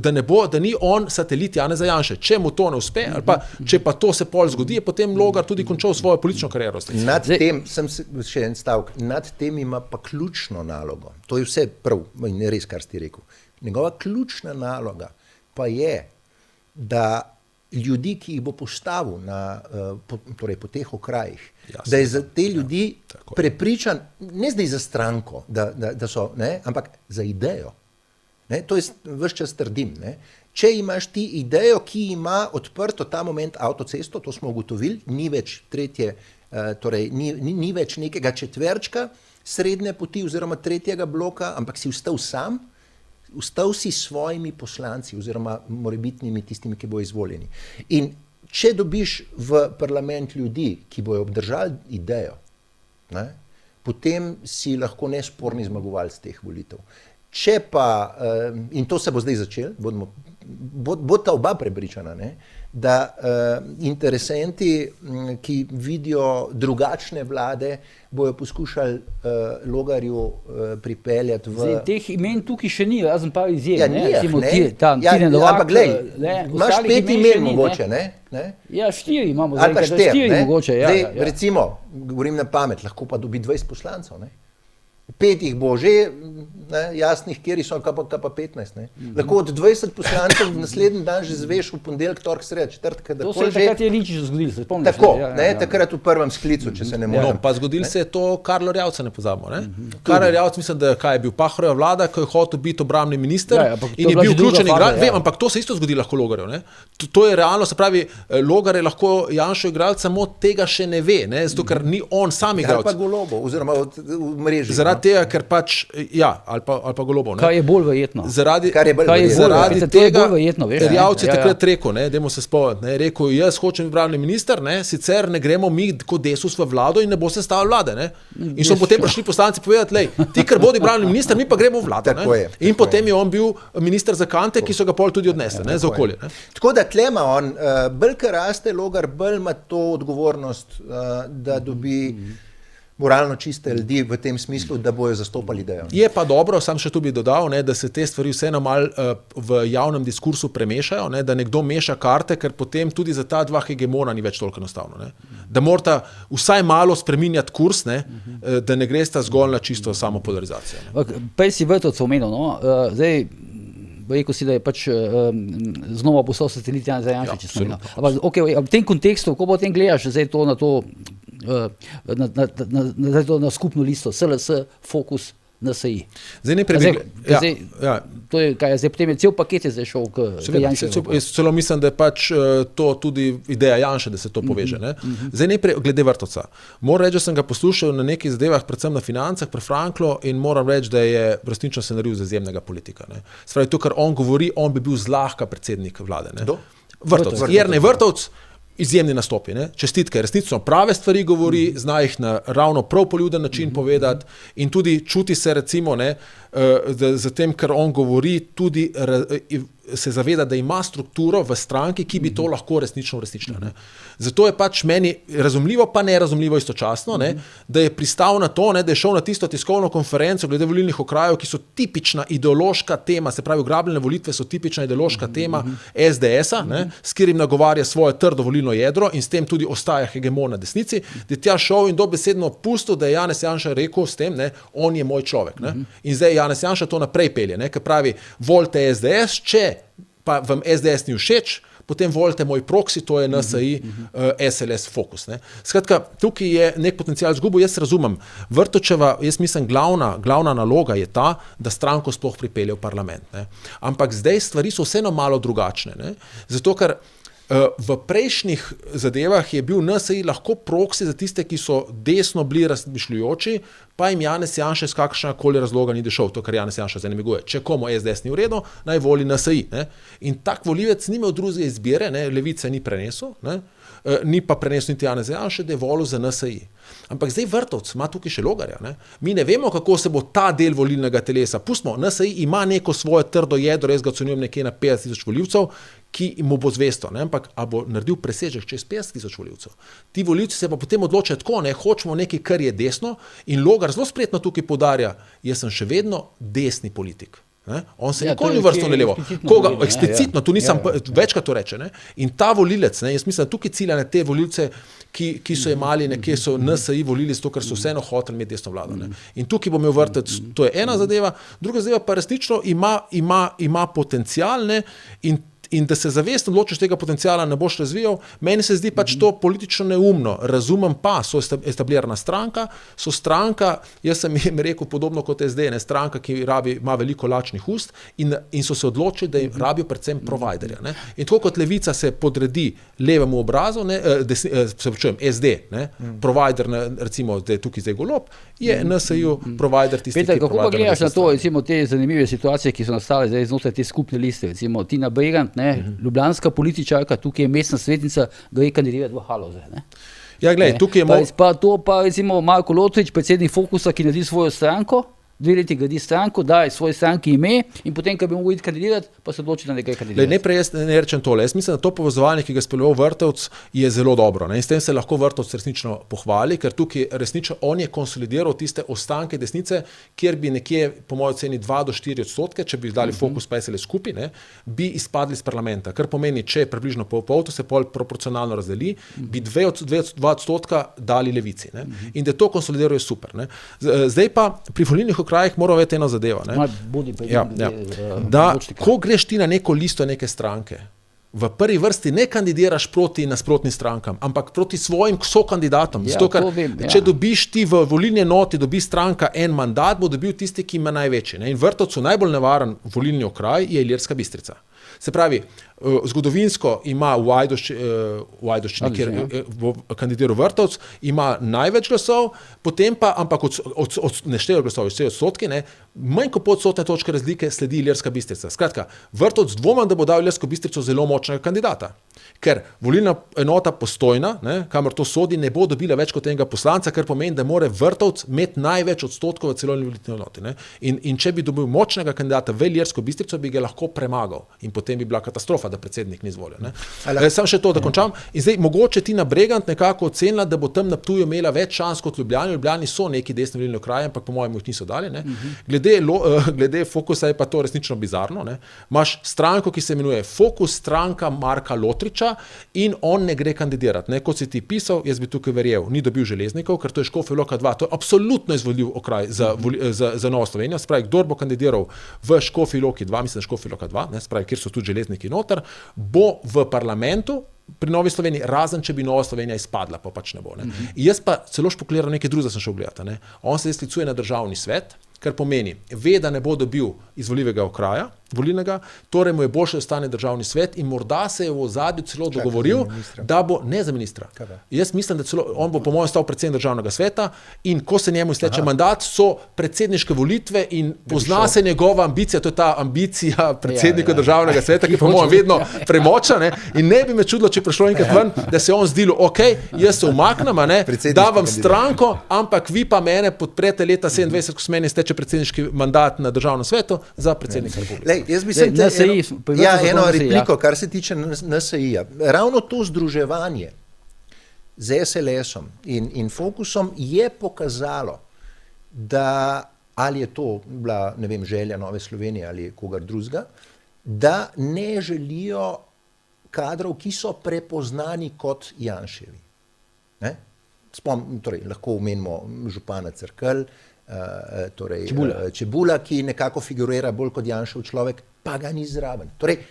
da ni on satelit Janeza Janše. Če mu to ne uspe, ali pa če pa to se pol zgodi, je potem Logar tudi končal svojo politično kariero. Nad tem, še en stavek, nad tem ima pa ključno nalogo. To je vse prav, in res, kar si rekel. Njegova ključna naloga pa je, da ljudi, ki jih bo postavil po teh okrajih, da je za te ljudi prepričan, ne zdaj za stranko, da so, ampak za idejo. To je ves čas trdim. Če imaš ti idejo, ki ima odprto ta moment avtocesto, to smo ugotovili, ni več tretje, torej ni več nekega četverčka srednje poti oziroma tretjega bloka, ampak si vstal sam, vstal si s svojimi poslanci oziroma morebitnimi tistimi, ki bojo izvoljeni. In če dobiš v parlament ljudi, ki bojo obdržali idejo, potem si lahko nesporni zmagovalec teh volitev. Če pa, in to se bo zdaj začelo, bodo oba prepričana, da interesenti, ki vidijo drugačne vlade, bojo poskušali Logarju pripeljati v... Zdaj, teh imen tukaj še ni, razen pa izjem. Ja, ampak glej, imaš 5 imen mogoče, ne? Ja, 4 imamo, ali pa 4 mogoče. Zdaj, recimo, govorim na pamet, lahko pa dobi 20 poslancev, 5 jih bo že jasnih, kjeri so, pa 15. Lahko od 20 poslancev naslednji dan že zveš v ponedeljek, torek, sreda, četrtek. To se je takrat Jelinčič zgodilo, se spomniš? Tako, takrat v prvem sklicu, če se ne motim. Pa zgodilo se je to Karlo Erjavca, ne pozabimo. Karlo Erjavec, mislim, da je bil Pahorjeva vlada, ko je hotel biti obrambni minister in je bil vključen igralec. Vem, ampak to se isto zgodilo lahko Logarju. To je realno, se pravi, Logar je lahko Janšov igralec, samo tega še ne ve, zato ker ni on sam igralec. Ali pa Golobo, oziroma v mreži. Zaradi tega, ker pač, ali pa Golobov. Kaj je bolj verjetno? Zaradi tega, Erjavec je takrat rekel, dajmo se spomniti, rekel, jaz hočem biti branilni minister, sicer ne gremo mi kot Desus v vlado in ne bo sestavljal vlade. Ne? In so potem prišli poslanci povedati, lej, ti, ker bodi branilni minister, mi pa gremo v vlado. In potem je on bil minister za kante, ki so ga pol tudi odnesli, za okolje. Ne? Tako da tlema on, bolj kar raste, Logar bolj ima to odgovornost, da dobi moralno čiste ljudi v tem smislu, da bojo zastopali idejo. Je pa dobro, sam še tu bi dodal, da se te stvari vseeno malo v javnem diskursu premešajo, da nekdo meša karte, ker potem tudi za ta dva hegemona ni več toliko enostavno. Da morata vsaj malo spreminjati kurs, da ne gresta zgolj na čisto samo polarizacijo. Prej si Vrtovec omenil, zdaj rekel si, da je pač znova postal satelit Janeza Janše, če sem rekel. V tem kontekstu, ko potem gledaš zdaj to na skupno listo, SLS, Fokus, NSI. Zdaj ne To je, kaj, zdaj potem je cel paket zdaj šel k Janše. Jaz celo mislim, da je pač to tudi ideja Janše, da se to poveže. Zdaj najprej glede Vrtovca. Moram reči, da sem ga poslušal na nekih zadevah, predvsem na financah, pri Franklu, in moram reči, da je resnično se naredil za izjemnega politika. Se pravi, to, kar on govori, on bi bil zlahka predsednik vlade. Vrtovec. Jernej Vrtovec, izjemni nastopi. Čestitke, resnično prave stvari govori, zna jih na ravno prav poljuden način povedati in tudi čuti se recimo, za tem, kar on govori, tudi se zaveda, da ima strukturo v stranki, ki bi to lahko resnično uresničila. Zato je pač meni razumljivo, pa nerazumljivo istočasno, da je pristal na to, da je šel na tisto tiskovno konferenco glede volilnih okrajev, ki so tipična ideološka tema, se pravi, ugrabljene volitve so tipična ideološka tema SDS-a, s katerim nagovarja svoje trdo volilno jedro in s tem tudi ostaja hegemon na desnici, da je tja šel in dobesedno pustil, da je Janez Janša rekel s tem, on je moj človek. In zdaj Janez Janša to naprej pelje, ker pravi, volite SDS, če pa vam SDS ni všeč, potem volite moj proksi, to je NSI, SLS Fokus. Skratka, tukaj je nek potencial zgubil, jaz razumem. Vrtovčeva, jaz mislim, glavna naloga je ta, da stranko sploh pripelje v parlament. Ampak zdaj stvari so vseeno malo drugačne. Zato, ker v prejšnjih zadevah je bil NSI lahko proksi za tiste, ki so desno bili razmišljujoči, pa jim Janez Janša iz kakršnakoli razloga ni došel, to, kar Janez Janša zdaj namiguje. Če komu SDS ni v redu, naj voli NSI. In tak volivec ni imel druge izbire, Levice ni prenesel, ni pa prenesel niti Janez Janša, da je volil za NSI. Ampak zdaj Vrtovec ima tukaj še Logarja. Mi ne vemo, kako se bo ta del volilnega telesa. Pustimo, NSI ima neko svoje trdo jedro, jaz ga ocenjujem nekje na 50,000 volivcev, ki mu bo zvesto, ampak a bo naredil presežek čez 50,000 volivcev. Ti volivci se pa potem odločajo tako, hočemo nekaj, kar je desno, in Logar zelo spretno tukaj poudarja, jaz sem še vedno desni politik. On se nikoli ni vrstil na levo. Eksplicitno, tu nisem večkrat to reče. In ta volilec, jaz mislim, da tukaj cilja na te volilce, ki so imeli nekje, so NSI volili zato, ker so vseeno hoteli imeti desno vlado. In tukaj bo imel Vrtovec, to je ena zadeva, druga zadeva pa resnično ima potencial, in da se zavestno odločiš tega potenciala ne boš razvijal, meni se zdi pač to politično neumno. Razumem pa, so establirana stranka, so stranka, jaz sem jim rekel podobno kot SD, stranka, ki ima veliko lačnih ust in so se odločili, da jim rabijo predvsem providerja. In tako kot Levica se podredi levemu obrazu, SD, provider, recimo, da je tukaj zdaj Golob, je NSI-ju provider tisti, Peter, kako pa gledaš na to, recimo, te zanimive situacije, ki so nastale zdaj znotraj te skupne liste, recimo Tina Bregant, ljubljanska političarka, tukaj je mestna svetnica, gre kandidirati v Haloze. Ja, glej, tukaj je to pa recimo Marko Lotrič, predsednik Fokusa, ki naredi svojo stranko, 2 leti gradi stranko, daje svoje stranki ime in potem, ko bi mogel iti kandidirati, pa se odloči, da ne gre kandidirati. Najprej jaz ne rečem tole. Jaz mislim, da to povezovanje, ki ga speljeval Vrtovec, je zelo dobro. In s tem se lahko Vrtovec resnično pohvali, ker tukaj resnično on je konsolidiral tiste ostanke desnice, kjer bi nekje, po moji oceni, 2 do 4%, če bi dali Fokus pa SLS skupaj, bi izpadli iz parlamenta. Kar pomeni, če približno pol, to se pol proporcionalno razdeli, bi 2% dali Levici. In da to konsolidiral je super. Zdaj pa pri volilnih krajih moramo vedeti eno zadevo. Ko greš ti na neko listo neke stranke, v prvi vrsti ne kandidiraš proti nasprotnim strankam, ampak proti svojim sokandidatom. Zato, če dobiš ti v volilni enoti, dobi stranka en mandat, bo dobil tisti, ki ima največji. In Vrtovcu najbolj nevaren volilni okraj je Ilirska Bistrica. Se pravi, zgodovinsko ima v Ajdovščini, kjer bo kandidiral Vrtovec, ima največ glasov, potem pa, ampak ne štejejo glasov, štejejo odstotki, manj kot pol odstotne točke razlike sledi Ilirska Bistrica. Skratka, Vrtovec dvomim, da bo dal Ilirsko Bistrico zelo močnega kandidata, ker volilna enota Postojna, kamor to sodi, ne bo dobila več kot enega poslanca, kar pomeni, da mora Vrtovec imeti največ odstotkov v celotni volilni enoti. In če bi dobil močnega kandidata v Ilirsko Bistrico, bi ga lahko premagal in potem bi bila katastrofa, da predsednik ni izvoljen. Samo še to, da končam. In zdaj, mogoče Tina Bregant nekako ocenila, da bo tam na Ptuju imela več šans kot Ljubljani. Ljubljani so neki desni volilni okraji, ampak po mojem jih niso dali. Glede Fokusa je pa to resnično bizarno. Imaš stranko, ki se imenuje Fokus, stranka Marka Lotriča in on ne gre kandidirati. Kot si ti pisal, jaz bi tukaj verjel, ni dobil Železnikov, ker to je Škofja Loka 2. To je absolutno izvoljiv okraj za Novo Slovenijo. Spravi, kdor bo kandidiral v Škofji Loki 2, mislim, Škofja Loka 2, spravi, kjer so tudi železniki noter, bo v parlamentu pri Novi Sloveniji, razen če bi Nova Slovenija izpadla, pa pač ne bo. Jaz pa celo špekuliral nekaj drugega, sem šel gledati. On se sklicuje na državni svet, kar pomeni, ve, da ne bo dobil izvoljivega okraja, volilnega, torej mu je boljše, da stane državni svet in morda se je v ozadju celo dogovoril, da bo, ne za ministra. Jaz mislim, da celo, on bo po mojem stal predsednik državnega sveta in ko se njemu izteče mandat, so predsedniške volitve in pozna se njegova ambicija, to je ta ambicija predsednika državnega sveta, ki po mojem vedno premoča, in ne bi me čudilo, če prišlo enkrat ven, da se on zdilo, ok, jaz se umaknem, davam stranko, ampak vi pa mene podprete leta 27, ko se meni izteče predsedniški mandat na državnem svetu za predsednika republike. Jaz bi se eno repliko, kar se tiče NSI-ja. Ravno to združevanje z SLS-om in Fokusom je pokazalo, da ali je to bila, ne vem, želja Nove Slovenije ali kogar drugega, da ne želijo kadrov, ki so prepoznani kot Janševi. Torej, lahko omenimo župana Cerkelj, torej Čebula, ki nekako figurira bolj kot Janšev človek, pa ga ni zraven. Torej,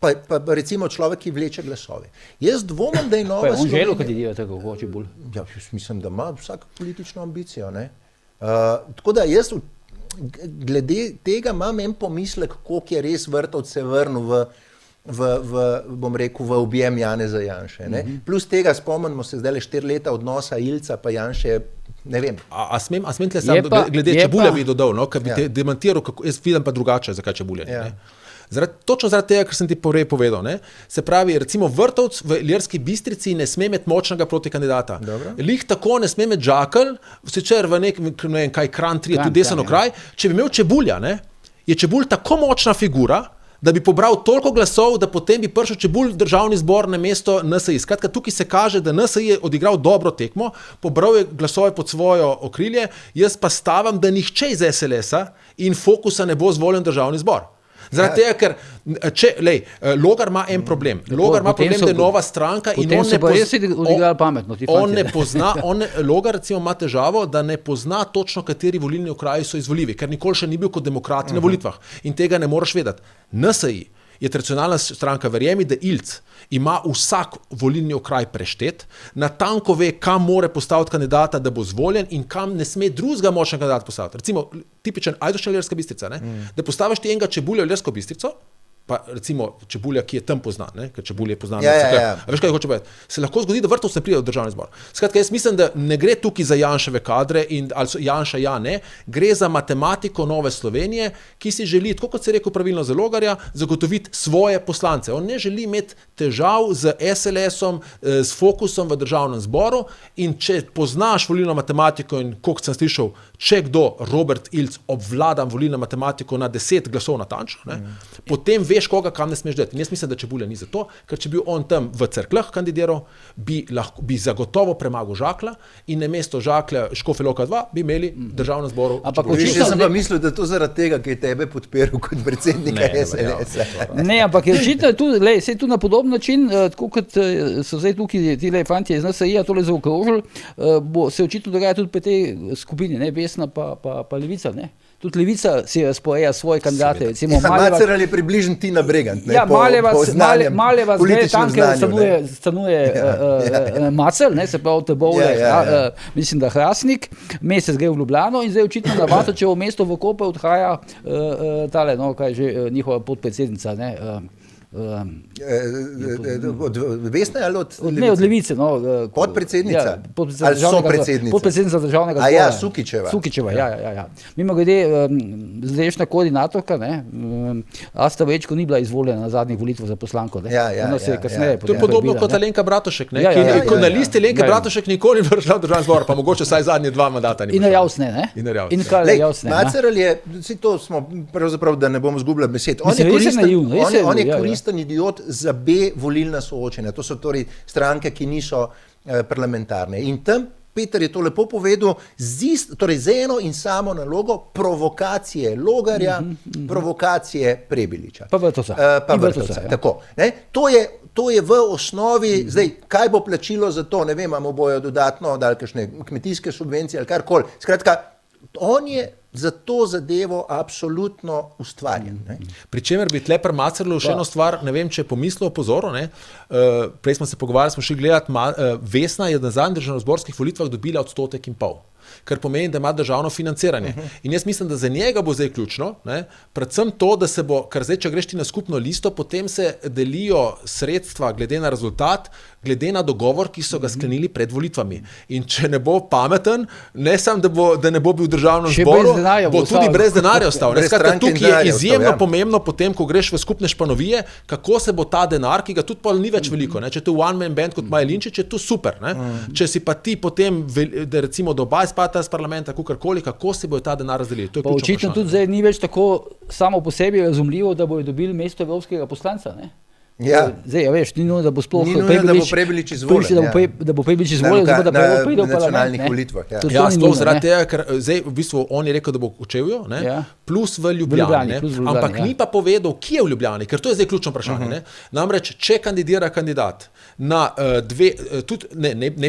pa recimo človek, ki vleče glasove. Jaz dvomim, da je Nova Slovenija... Pa je on želel kandidirati kako Čebul? Ja, mislim, da ima vsak politično ambicijo. Tako da jaz glede tega imam en pomislek, koliko je res Vrtovec se vrnil bom rekel, v objem Janeza Janše. Plus tega spomnimo se zdaj 4 leta odnosa Ilca pa Janše, ne vem. A smem tle sam, glede Čebulja bi dodal, ker bi te demantiral, jaz vidim pa drugače, zakaj Čebulja ni. Točno zaradi tega, kar sem ti prej povedal. Se pravi, recimo Vrtovec v Ilirski Bistrici ne sme imeti močnega protikandidata. Lih tako ne sme imeti Žakelj, sicer v nekem, ne vem kaj, Kranj 3 je tudi desen okraj, če bi imel Čebulja, je Čebulj tako močna figura, da bi pobral toliko glasov, da potem bi prišel Čebulj v državni zbor na mesto NSI. Skratka, tukaj se kaže, da NSI je odigral dobro tekmo, pobral je glasove pod svojo okrilje, jaz pa stavam, da nihče iz SLS-a in Fokusa ne bo izvoljen državni zbor. Zaradi tega, ker Logar ima en problem. Logar ima problem, da je nova stranka in on ne pozna, Logar recimo ima težavo, da ne pozna točno, kateri volilni okraji so izvoljivi, ker nikoli še ni bil kot demokrati na volitvah in tega ne moreš vedeti. NSI je tradicionalna stranka, verjemi, da Ilc ima vsak volilni okraj preštet, natanko ve, kam more postaviti kandidata, da bo zvoljen in kam ne sme drugega močnega kandidata postaviti. Recimo, tipičen Ajdovščina Ilirska Bistrica, da postaviš ti enega Čebulja v Ilirsko Bistrico, pa recimo Čebulja, ki je tam poznan, ker Čebulj je poznan. Veš, kaj hoče povedati? Se lahko zgodi, da Vrtovec ne pride v državni zbor. Skratka, jaz mislim, da ne gre tukaj za Janševe kadre in ali Janša ne, gre za matematiko Nove Slovenije, ki si želi, tako kot se je rekel pravilno za Logarja, zagotoviti svoje poslance. On ne želi imeti težav z SLS-om, s Fokusom v državnem zboru in če poznaš volilno matematiko in koliko sem slišal, če kdo, Robert Ilc, obvladam volilno matematiko na 10 glasov natančno, potem veš, koga kam ne smeš dati. In jaz mislim, da Čebulja ni zato, ker če bi on tam v Cerkljah kandidiral, bi zagotovo premagal Žaklja in namesto Žaklja Škofja Loka 2 bi imeli državnem zboru. Jaz sem pa mislil, da to zaradi tega, ki je tebe podpiral kot predsednika SLS. Ne, ampak je očitno tudi, sej tu na podoben način, tako kot so zdaj tukaj tile fantje iz NSI-ja tole zaokrožili, se očitno dogaja tudi pri tej skupini, Vesna pa Levica, Tudi Levica si razporeja svoje kandidate. Macer je približen Tina Bregant. Maleva zdaj tam, kjer stanuje Macer, se pravi Trbovlje, mislim, da Hrastnik, Mesec gre v Ljubljano in zdaj očitno na Vatočevo mesto v Koper odhaja tale, kaj že njihova podpredsednica, Od Vesne ali od Levice? Ne, od Levice. No, podpredsednica? Ali sopredsednica? Podpredsednica državnega zbora. A ja, Sukičeva. Sukičeva, ja. Mimo grede, zdajšnja koordinatorka, Asta Vrečko ni bila izvoljena na zadnjih volitvah za poslanko. Ona se je kasneje To je podobno kot Alenka Bratošek, ne? Ko na listi Alenke Bratošek nikoli ni prišla v državni zbor, pa mogoče vsaj zadnje 2 mandata ni. In na Javsne, ne? In Karl Javsne. Macerl je, vsi to smo pravzaprav, da ne bomo zgubljali besed. On je koristen idiot za B volilna soočenja. To so torej stranke, ki niso parlamentarne. In tam Peter je to lepo povedal, torej z eno in samo nalogo provokacije Logarja, provokacije Prebiliča. Pa Vrtovca. Tako. To je v osnovi, zdaj, kaj bo plačilo za to, ne vem, mu bojo dodatno dali kakšne kmetijske subvencije ali karkoli. Skratka, on je za to zadevo absolutno ustvarjen. Pričemer bi tle pri Macerlu še eno stvar, ne vem, če je pomislil, opozoril, prej smo se pogovarjali, smo šli gledati, Vesna je na zadnjih državnozborskih volitvah dobila 1,5%. Kar pomeni, da ima državno financiranje. In jaz mislim, da za njega bo zdaj ključno, predvsem to, da se bo, ker zdaj, če greš ti na skupno listo, potem se delijo sredstva glede na rezultat, glede na dogovor, ki so ga sklenili pred volitvami. In če ne bo pameten, ne samo, da ne bo bil v državnem zboru, bo tudi brez denarja ostal. Tukaj je izjemno pomembno potem, ko greš v skupne španovije, kako se bo ta denar, ki ga tudi pol ni več veliko. Če je to one man band kot Maja Linčič, je to super. Če si pa ti potem, da recimo do oba izpada iz parlamenta, kakorkoli, kako se bo ta denar razdelil. Pa očitno tudi zdaj ni več tako samo po sebi razumljivo, da bodo dobili mesto evropskega poslanca, ne? Ja. Zdaj, veš, ni nujno, da bo sploh Prebilič izvoljen. Da bo Prebilič izvoljen, da bo pride v nacionalnih volitvah. Ja, sploh zaradi tega, ker zdaj v bistvu on je rekel, da bo v Kočevju, plus v Ljubljani. Ampak ni pa povedal, kje je v Ljubljani, ker to je zdaj ključno vprašanje. Namreč, če kandidira kandidat na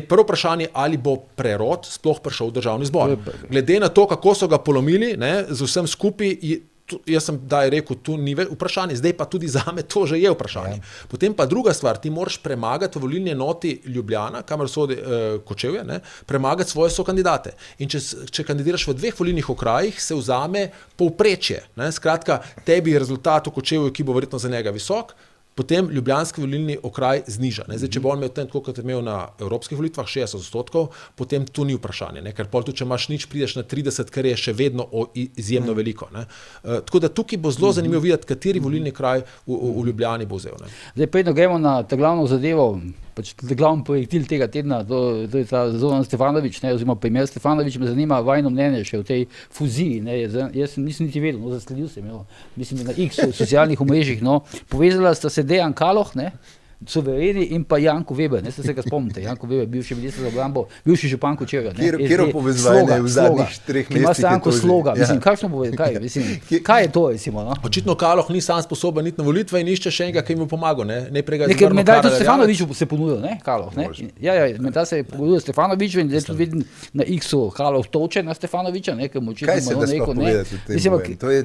prvo vprašanje, ali bo prerod sploh prišel v državni zbor. Glede na to, kako so ga polomili, z vsem skupaj, jaz sem rekel, tu ni več vprašanje, zdaj pa tudi zame to že je vprašanje. Potem pa druga stvar, ti moraš premagati v volilni enoti Ljubljana, kamor sodi Kočevje, premagati svoje sokandidate. In če kandidiraš v 2 volilnih okrajih, se vzame povprečje. Skratka, tebi rezultat v Kočevju, ki bo verjetno za njega visok, potem ljubljanski volilni okraj zniža. Zdaj, če bo on imel tam, tako kot je imel na evropskih volitvah, 60%, potem tu ni vprašanje. Ker pol tu, če imaš nič, prideš na 30, kar je še vedno izjemno veliko. Tako da tukaj bo zelo zanimivo videti, kateri volilni kraj v Ljubljani bo vzel. Zdaj, predno gremo na ta glavno zadevo, glavni projektil tega tedna, to je ta Zoran Stefanović, oziroma primer Stefanović, me zanima vajno mnenje še v tej fuziji. Jaz nisem niti vedel, zasledil sem jo, mislim, na X socialnih omrežjih. Povezala sta se Dejan Kaloh, Suvereni in pa Janko Weber, ne ste se ga spomnite, Janko Weber, bivši minister za obrambo, bivši župan Kočevja. Kjero povezovanje v zadnjih 3 mesecih? Ima stranko sloga, mislim, kakšno povezovanje, kaj je to, recimo? Očitno Kaloh ni sam sposoben iti na volitve in išče še enega, ki mu pomaga, Nekaj medaj tudi Stefanoviću se ponudil, Kaloh, Ja, medaj se je ponudil Stefanoviću in zdaj tudi vidim na X-u Kaloh toče na Stefanovića, ker mu očitno malo neko,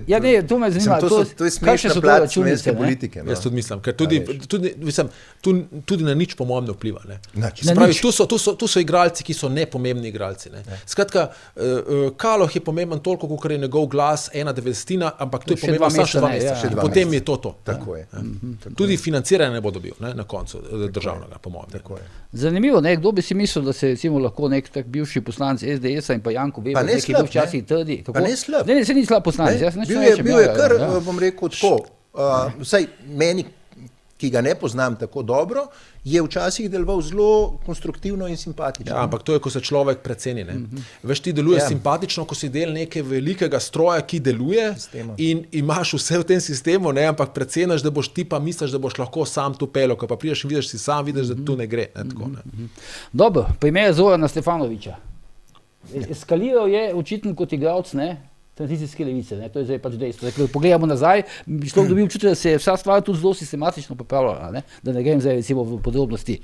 Ja, ne, to me zanima, to je smešna plat slovenske politike. Jaz tudi mislim, ker tudi na nič po mojem ne vpliva. Tu so igralci, ki so nepomembni igralci. Skratka, Kaloh je pomemben toliko, kot je njegov glas, 1/90, ampak to je pomembno samo še 2 meseca. Potem je to. Tako je. Tudi financiranje ne bo dobil na koncu državnega, po mojem. Zanimivo, kdo bi si mislil, da se recimo lahko nek tak bivši poslanec SDS-a in pa Janko Weber, ki je bil včasih trdi. Pa ne slab. Ne, se ni slab poslanec. Bil je kar, bom rekel, tako, vsaj meni, ki ga ne poznam tako dobro, je včasih deloval zelo konstruktivno in simpatično. Ja, ampak to je, ko se človek preceni. Veš, ti deluješ simpatično, ko si del nekega velikega stroja, ki deluje in imaš vse v tem sistemu, ampak preceniš, da boš ti pa misliš, da boš lahko sam tu pelil, ko pa prideš in vidiš, si sam vidiš, da tu ne gre. Dobro, primer Zorana Stefanovića. Eskaliral je očitno kot igralec, tranzicijske levice, to je zdaj pač dejstvo. Ko pogledamo nazaj, bi človek dobil občutek, da se je vsa stvar tudi zelo sistematično popravljala, da ne grem zdaj recimo v podrobnosti.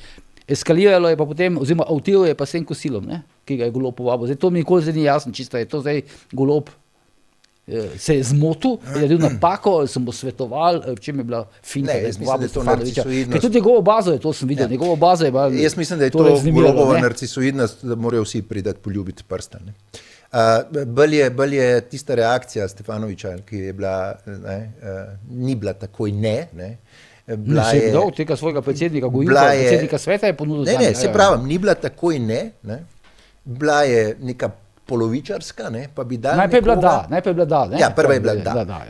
Eskaliralo je pa potem, oziroma avtiralo je pa s tem kosilom, ki ga je Golob povabil. Zdaj to mi nikoli zdaj ni jasno, čisto je to zdaj Golob se je zmotil, je naredil napako, ali sem bo svetoval, v čem je bila finta, da je povabil Stefanovića. Ker tudi njegovo bazo je, to sem videl, njegovo bazo je bila. Jaz mislim, da je to Golobova narcisoidnost, da morajo vsi pridati poljubiti prsta. Bolj je tista reakcija Stefanovića, ki je bila, ni bila takoj Se je dal tega svojega predsednika Gojilca, predsednika sveta je ponudil. Ne, se pravim, ni bila takoj ne. Bila je neka polovičarska, ne, pa bi dal najprej je bila da. Ja, prva je bila da.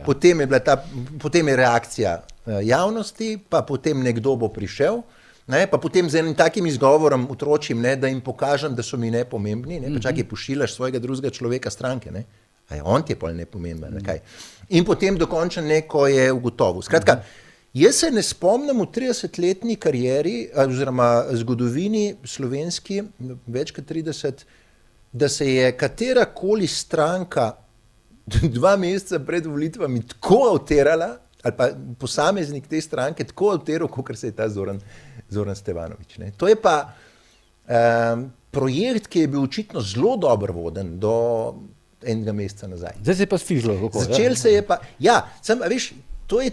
Potem je reakcija javnosti, pa potem nekdo bo prišel, ne, pa potem z enim takim izgovorom otročim, ne, da jim pokažem, da so mi nepomembni, ne, pa čakaj, pošiljaš svojega drugega človeka stranke, ne. On ti je pol nepomemben, ne, kaj. In potem dokončno neko je ugotovil. Skratka, jaz se ne spomnim v 30-letni karieri oziroma zgodovini slovenski, več kot 30, da se je katerakoli stranka 2 meseca pred volitvami tako avterala, ali pa posameznik te stranke tako avteral, kot se je ta Zoran Stevanović. Ne. To je pa projekt, ki je bil očitno zelo dobro voden do enega meseca nazaj. Zdaj se je pa sfižilo. Začel se je pa, veš, to je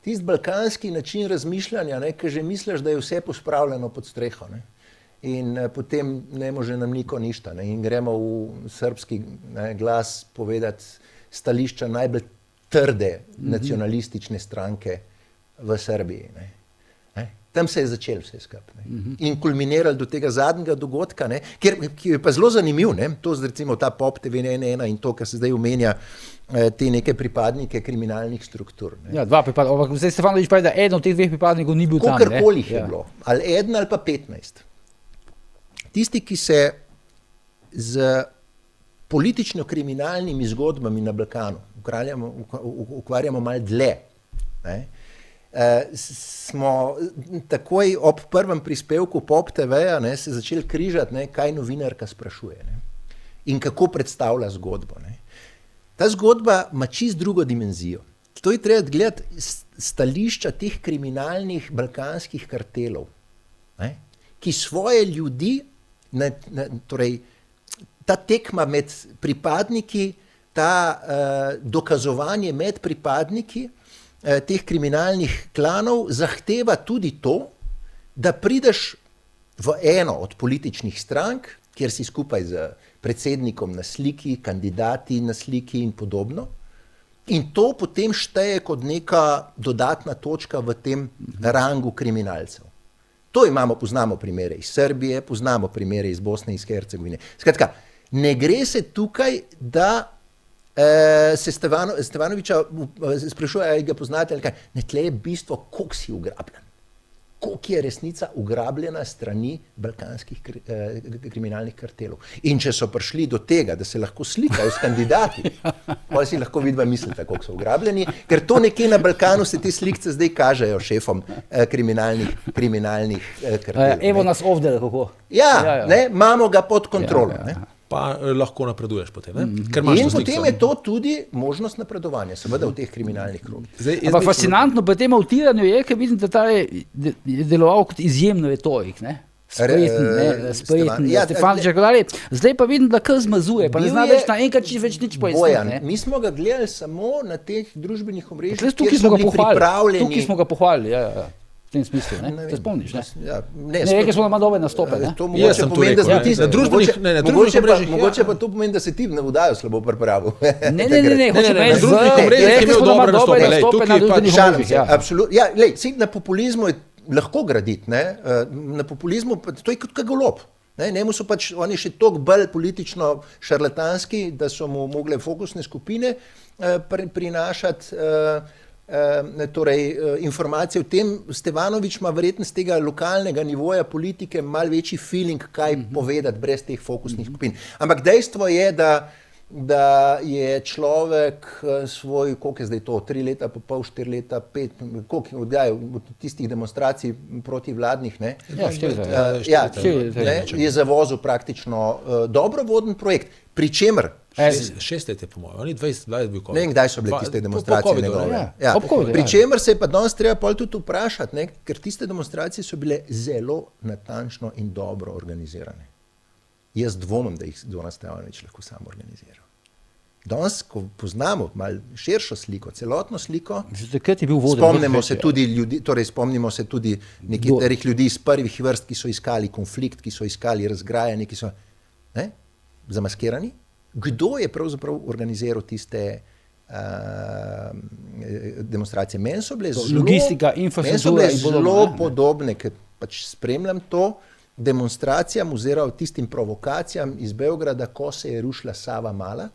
tisti balkanski način razmišljanja, ne, ki že misliš, da je vse pospravljeno pod streho. Ne. In potem ne može nam niko ništa. Ne. In gremo v srbski glas povedati stališča najbolj trde nacionalistične stranke v Srbiji. Ne. Tam se je začel vse skupaj. In kulminirali do tega zadnjega dogodka, ne, ki je pa zelo zanimiv, ne, to recimo ta Pop TV 1 in to, kar se zdaj omenja, te neke pripadnike kriminalnih struktur. Ne. Ja, 2 pripadnika. Zdaj Stefanović pravi, da eden od teh 2 pripadnikov ni bil tam. Kolikoli jih je bilo. Ali 1 ali pa 15. Tisti, ki se z politično-kriminalnimi zgodbami na Balkanu ukvarjamo malo dlje, ne, smo takoj ob prvem prispevku Pop TV-ja se začeli križati, ne, kaj novinarka sprašuje, ne, in kako predstavlja zgodbo. Ne. Ta zgodba ima čisto drugo dimenzijo. To je treba gledati stališča teh kriminalnih balkanskih kartelov, ne, ki svoje ljudi, torej ta tekma med pripadniki, ta dokazovanje med pripadniki teh kriminalnih klanov zahteva tudi to, da prideš v eno od političnih strank, kjer si skupaj z predsednikom na sliki, kandidati na sliki in podobno. In to potem šteje kot neka dodatna točka v tem rangu kriminalcev. To poznamo primere iz Srbije, poznamo primere iz Bosne in Hercegovine. Skratka, ne gre se tukaj, da se Stevanovića sprašuje, ali ga poznate ali kaj. Ne, tle je bistvo, koliko si ugrabljen. Koliko je resnica ugrabljena strani balkanskih kriminalnih kartelov. In če so prišli do tega, da se lahko slikajo s kandidati, pa si lahko vidva mislite, koliko so ugrabljeni, ker to nekje na Balkanu se te slikce zdaj kažejo šefom kriminalnih kartelov. Evo nas ovdje, kako? Ja, ne, imamo ga pod kontrolo. Ne. Pa lahko napreduješ potem. In potem je to tudi možnost napredovanja, seveda v teh kriminalnih krogih. Ampak fascinantno pri tem avtiranju je, ker vidim, da ta je deloval kot izjemno retorik, ne? Spreten, Stefanović, zdaj pa vidim, da kar zmazuje, pa ne zna več naenkrat več nič pojasniti. Mi smo ga gledali samo na teh družbenih omrežjih, kjer smo bili pripravljeni. Tukaj smo ga pohvalili, ja. V tem smislu, ne? Te spomniš, ne? Ne, nekaj smo ima dobre nastope, ne? Jaz sem to rekel, na družbenih omrežjih. Mogoče pa to pomeni, da se ti ne vdajo slabo pripravo. Ne, na družbenih omrežjih je imel dobre nastope. Na družbenih omrežjih, ja. Absolutno. Ja, lej, na populizmu je lahko graditi, ne? Na populizmu, to je kot golob. Njemu so pač oni še toliko bolj politično šarlatanski, da so mu mogle fokusne skupine prinašati informacije o tem. Stevanović ima verjetno z tega lokalnega nivoja politike malo večji feeling, kaj povedati brez teh fokusnih skupin. Ampak dejstvo je, da je človek svoj, koliko je zdaj to, 3 leta, pa pol, 4 leta, 5, koliko je odgajal od tistih demonstracij proti vladnih, ne? Je zavozil praktično dobro voden projekt, pri čemer 6 let je po mojem, oni 20 let bil COVID. Ne vem, kdaj so bile tiste demonstracije njegove. Pri čemer se je pa danes treba pol tudi vprašati, ne, ker tiste demonstracije so bile zelo natančno in dobro organizirane. Jaz dvomim, da jih Zoran Stevanović lahko sam organiziral. Danes, ko poznamo malo širšo sliko, celotno sliko, spomnimo se tudi nekaterih ljudi iz prvih vrst, ki so iskali konflikt, ki so iskali razgrajanje, ki so zamaskirani. Kdo je pravzaprav organiziral tiste demonstracije. Meni so bile logistika, infrastruktura zelo podobne, ker pač spremljam to, demonstracijam oziroma tistim provokacijam iz Beograda, ko se je rušila Sava Mala,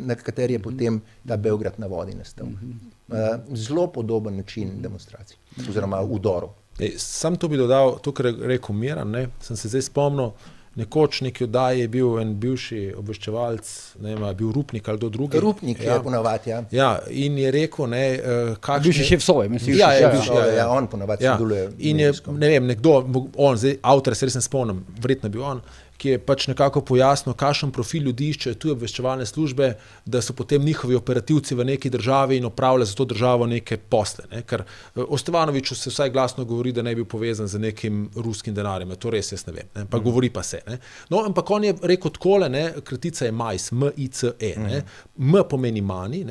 na kateri je potem ta Beograd na vodi nastal. Zelo podoben način demonstracij oziroma udorov. Sam to bi dodal, to, kar je rekel Miran, sem se zdaj spomnil, nekoč neki oddaji je bil en bivši obveščevalec, ne vem, bil Rupnik ali do drugi. Rupnik je ponavadi, ja. Ja, in je rekel, kakšne... Bivši šef Sove, mislim. Ja, on ponavadi sodeluje. In je, ne vem, nekdo, zdaj avtor, se res ne spomnim, verjetno bil on, ki je pač nekako pojasnil, kakšen profil ljudi iščejo tuje obveščevalne službe, da so potem njihovi operativci v neki državi in opravljajo za to državo neke posle. Ker o Stevanoviću se vsaj glasno govori, da ne bi bil povezan z nekim ruskim denarjem. To res jaz ne vem, pa govori pa se. No, ampak on je rekel takole, kratica je MICE, M-I-C-E. M pomeni money,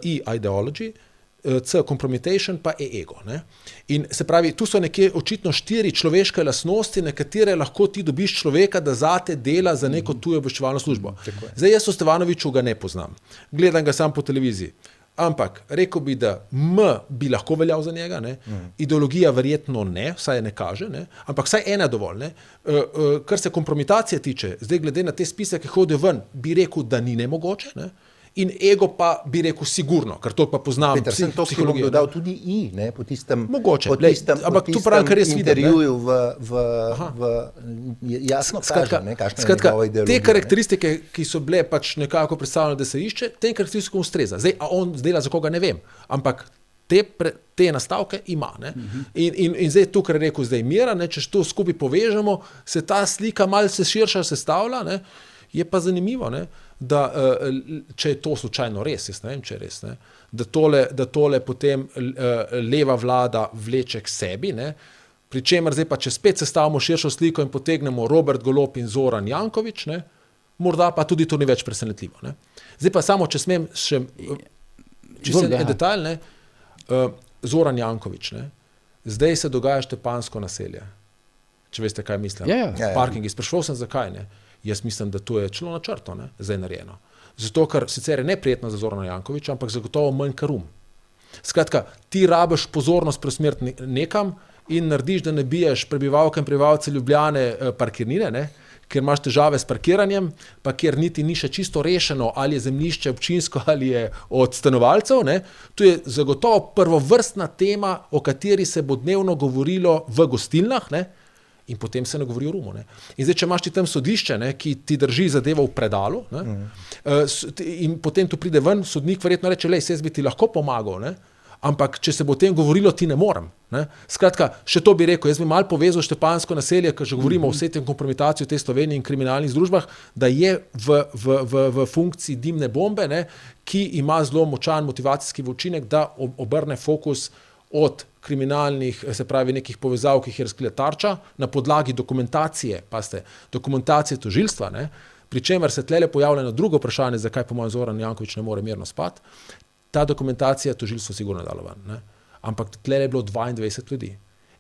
I ideology, C compromitation, pa ego. In se pravi, tu so nekje očitno 4 človeške lastnosti, na katere lahko ti dobiš človeka, da zate dela za neko tujo obveščevalno službo. Zdaj jaz o Stevanoviću ga ne poznam. Gledam ga sam po televiziji. Ampak rekel bi, da M bi lahko veljal za njega, ideologija verjetno ne, vsaj ne kaže, ampak vsaj ena dovolj. Kar se kompromitacije tiče, zdaj glede na te spise, ki hodijo ven, bi rekel, da ni nemogoče, in ego pa bi rekel sigurno, ker to pa poznam psihologijo. Peter, sem to bom dodal tudi po tistem, mogoče, ampak tu pravim, kar jaz vidim. Intervjuju jasno kaže, kakšna je njegova ideologija. Te karakteristike, ki so bile pač nekako predstavljene, da se išče, tem karakteristikom ustreza. Zdaj, a on dela za koga, ne vem, ampak te nastavke ima. In zdaj to, kar je rekel zdaj Miran, če to skupaj povežemo, se ta slika malce širša sestavlja, je pa zanimivo, da če je to slučajno res, jaz ne vem, če je res, da tole potem leva vlada vleče k sebi, pri čemer zdaj pa, če spet sestavimo širšo sliko in potegnemo Robert Golob in Zoran Janković, morda pa tudi to ni več presenetljivo. Zdaj pa samo, če smem še en detalj, Zoran Janković, zdaj se dogaja Štepansko naselje, če veste, kaj mislim. Parkingi, sprašval sem, zakaj ne. Jaz mislim, da to je celo načrto, zdaj narejeno. Zato, ker sicer je neprijetno za Zorana Jankovića, ampak zagotovo manjka rum. Skratka, ti rabiš pozornost preusmeriti nekam in narediš, da ne biješ prebivalke in prebivalce Ljubljane parkirnine, ker imaš težave s parkiranjem, pa kjer niti ni še čisto rešeno, ali je zemljišče občinsko ali je od stanovalcev. To je zagotovo prvovrstna tema, o kateri se bo dnevno govorilo v gostilnah, in potem se ne govori o rumu. In zdaj, če imaš ti tam sodišče, ki ti drži zadevo v predalu, in potem tu pride ven, sodnik verjetno reče, jaz bi ti lahko pomagal, ampak če se bo o tem govorilo, ti ne morem. Skratka, še to bi rekel, jaz bi malo povezal Štepansko naselje, ker že govorimo o vsej tem kompromitaciji v tej Sloveniji in kriminalnih združbah, da je v funkciji dimne bombe, ki ima zelo močan motivacijski učinek, da obrne fokus od kriminalnih, se pravi nekih povezav, ki jih je razkrila Tarča, na podlagi dokumentacije, dokumentacije tožilstva, pri čemer se tlele pojavlja na drugo vprašanje, zakaj po mojem Zoran Janković ne more mirno spati. Ta dokumentacija tožilstvo sigurno dalo ven. Ampak tlele je bilo 22 ljudi.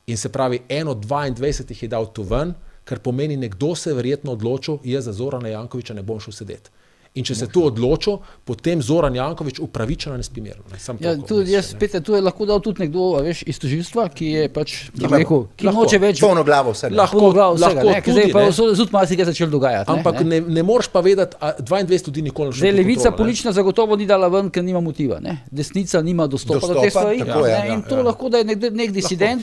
In se pravi, en od 22 jih je dal tu ven, kar pomeni, nekdo se je verjetno odločil, jaz za Zorana Jankovića ne bom šel sedeti. In če se tu odločil, potem Zoran Janković upravičeno ne spi mirno. Tu je lahko dal tudi nekdo, veš, iz tožilstva, ki je pač rekel, ki noče več... Polno glavo vsega. Lahko tudi, zdaj pa zud malo se je začel dogajati. Ampak ne moreš pa vedeti, 22 ljudi nikoli ne šel. Zdaj levica politična zagotovo ni dala ven, ker nima motiva. Desnica nima dostopa do te stvari. In to lahko, da je nek disident...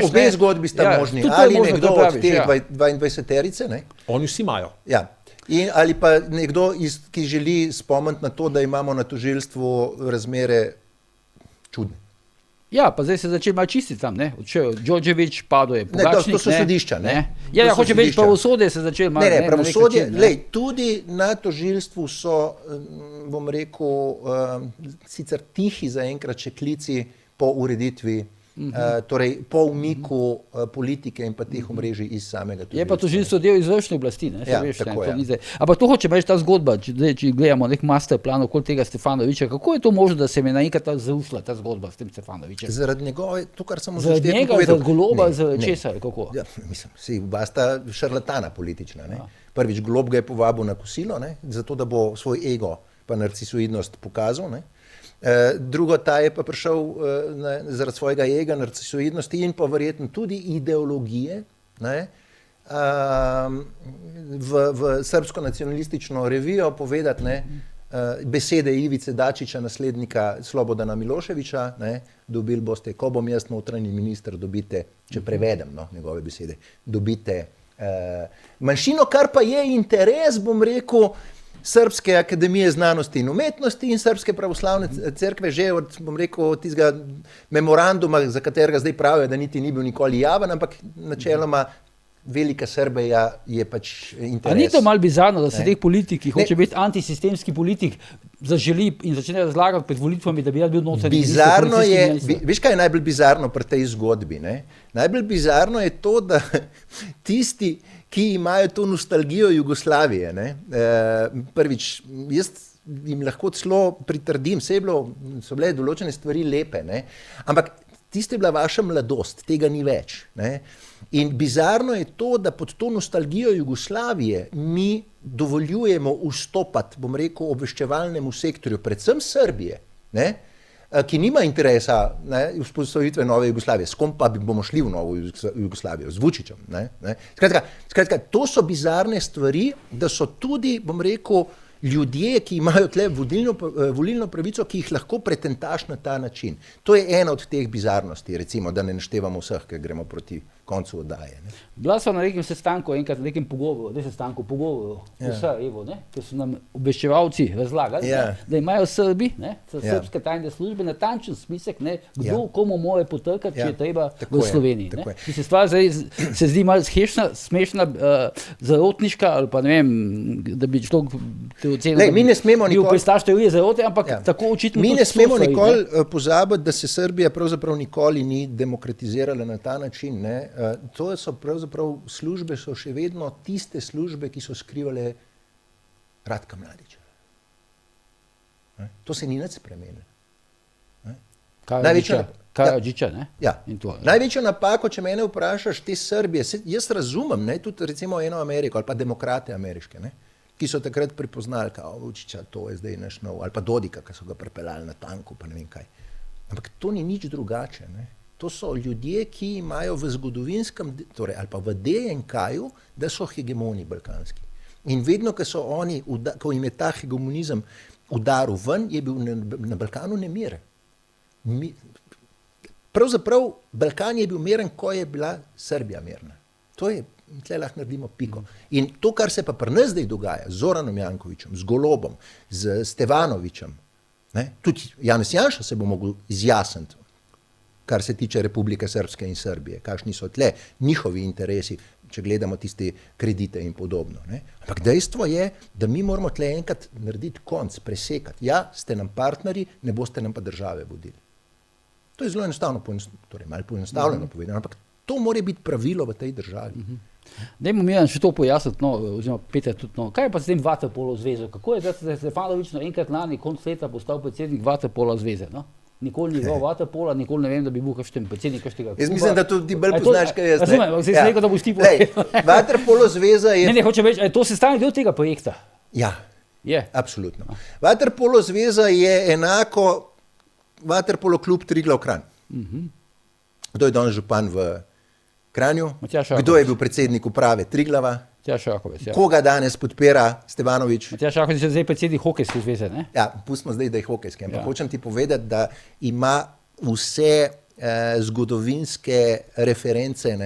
Obe zgodbi sta možni. Ali nekdo od te 22-terice. Oni vsi imajo. Ja. Ali pa nekdo, ki želi spomniti na to, da imamo na tožilstvu razmere čudne. Ja, pa zdaj se začne malo čistiti tam, Đorđević, Pado je Pogačnik. To so sodišča, hoče več pravosodje se začel malo. Ne, pravosodje, tudi na tožilstvu so, bom rekel, sicer tihi zaenkrat še klici po ureditvi, torej po umiku politike in pa teh omrežij iz samega tožilstva. Je pa tožilstvo del izvršne oblasti, tako je. Ampak to hoče reči ta zgodba, če gledamo nek master plan okoli tega Stefanovića, kako je to možno, da se mi naenkrat zausla ta zgodba s tem Stefanovićem? Zaradi njegove, to kar sem zaradi njega, zaradi Goloba, zaradi česa, kako? Ja, mislim, oba sta šarlatana politična. Prvič, Golob ga je povabil na kosilo, zato da bo svoj ego pa narcisoidnost pokazal. Ne? Drugo, ta je pa prišel zaradi svojega ega, narcisoidnosti in pa verjetno tudi ideologije, ne? V Srbsko nacionalistično revijo povedati, ne? Besede Ivice Dačića, naslednika Slobodana Miloševića, ne? Dobili boste, ko bom jaz notranji minister, dobite, če prevedem njegove besede, dobite manjšino, kar pa je interes, bom rekel, Srpske akademije znanosti in umetnosti in Srpske pravoslavne cerkve že od, bom rekel, od tistega memoranduma, za katerega zdaj pravijo, da niti ni bil nikoli javen, ampak načeloma Velika Srbija je pač interes. A ni to malo bizarno, da se teh politik, ki hoče biti antisistemski politik, zaželi in začne razlagati pred volitvami, da bi jaz bil notranji minister? Bizarno je, veš kaj je najbolj bizarno pri tej zgodbi? Ne? Najbolj bizarno je to, da tisti, ki imajo to nostalgijo Jugoslavije, ne? Prvič, jaz jim lahko celo pritrdim, so bile določene stvari lepe, ne? Ampak tiste je bila vaša mladost, tega ni več. Ne? In bizarno je to, da pod to nostalgijo Jugoslavije mi dovoljujemo vstopati, bom rekel, obveščevalnemu sektorju, predvsem Srbije, ne? Ki nima interesa vzpostavitve nove Jugoslavije. S kom pa bomo šli v novo Jugoslavijo? Z Vučićem. Ne? Skratka, to so bizarne stvari, da so tudi, bom rekel, ljudje, ki imajo tle volilno pravico, ki jih lahko pretentaš na ta način. To je ena od teh bizarnosti, recimo, da ne naštevamo vseh, ker gremo proti koncu oddaje. Ne? Bila sva na nekem sestanku, enkrat na nekem pogovoru, ker so nam obveščevalci razlagali, da imajo Srbi, srpske tajne službe, natančen spisek, kdo komu more potrkati, če je treba v Sloveniji. Se stvar se zdi malo smešna, zarotniška, ali pa ne vem, da bi človek mi ne smemo nikoli, tako očitno mi ne smemo nikoli pozabiti, da se Srbija pravzaprav nikoli ni demokratizirala na ta način. Ne? To so pravzaprav službe, so še vedno tiste službe, ki so skrivale Ratka Mladića. To se ni nič spremenilo. Največjo napako, če mene vprašaš, te Srbije, jaz razumem, tudi recimo eno Ameriko ali pa demokrate ameriške, ki so takrat pripoznali, kao Vučića, to je zdaj naš nov, ali pa Dodika, ki so ga prepeljali na tanku, pa ne vem kaj. Ampak to ni nič drugače. To so ljudje, ki imajo v zgodovinskem, torej, ali pa v DNK-ju, da so hegemoni balkanski. In vedno, ko jim je ta hegemonizem udaril ven, je bil na Balkanu nemir. Pravzaprav Balkan je bil miren, ko je bila Srbija mirna. To je, tle lahko naredimo piko. In to, kar se pa pri nas zdaj dogaja, z Zoranom Jankovićem, z Golobom, z Stevanovićem, tudi Janez Janša se bo mogel izjasniti, kar se tiče Republike Srpske in Srbije, kakšni so tle njihovi interesi, če gledamo tiste kredite in podobno. Ampak dejstvo je, da mi moramo tle enkrat narediti konc, presekati. Ja, ste nam partnerji, ne boste nam pa države vodili. To je zelo enostavno, torej malo poenostavljeno povedano, ampak to mora biti pravilo v tej državi. Dajmo mi še to pojasniti, oziroma Peter tudi, kaj je pa s tem Vaterpolo zvezo? Kako je, da se Stefanović enkrat lani konec leta postal predsednik Vaterpolo zveze? Nikoli ni igral vaterpola, nikoli ne vem, da bi bil kakšen predsednik kakšnega kluba. Jaz mislim, da tudi bolj poznaš, kaj jaz. Razumem, zdaj sem rekel, da boš ti povedal. Vaterpolo zveza je... Ne, hočem reči, to se stane del tega projekta. Ja, absolutno. Vaterpolo zveza je enako Vaterpolo klub Triglav Kranj. Kdo je danes župan v Kranju? Kdo je bil predsednik uprave Triglava? Matjaž Rakovec, Koga danes podpira Stevanović? Matjaž Rakovec je zdaj predsednik hokejske zveze, ne? Ja, pustimo zdaj, da je hokejski, ampak hočem ti povedati, da ima vse zgodovinske reference,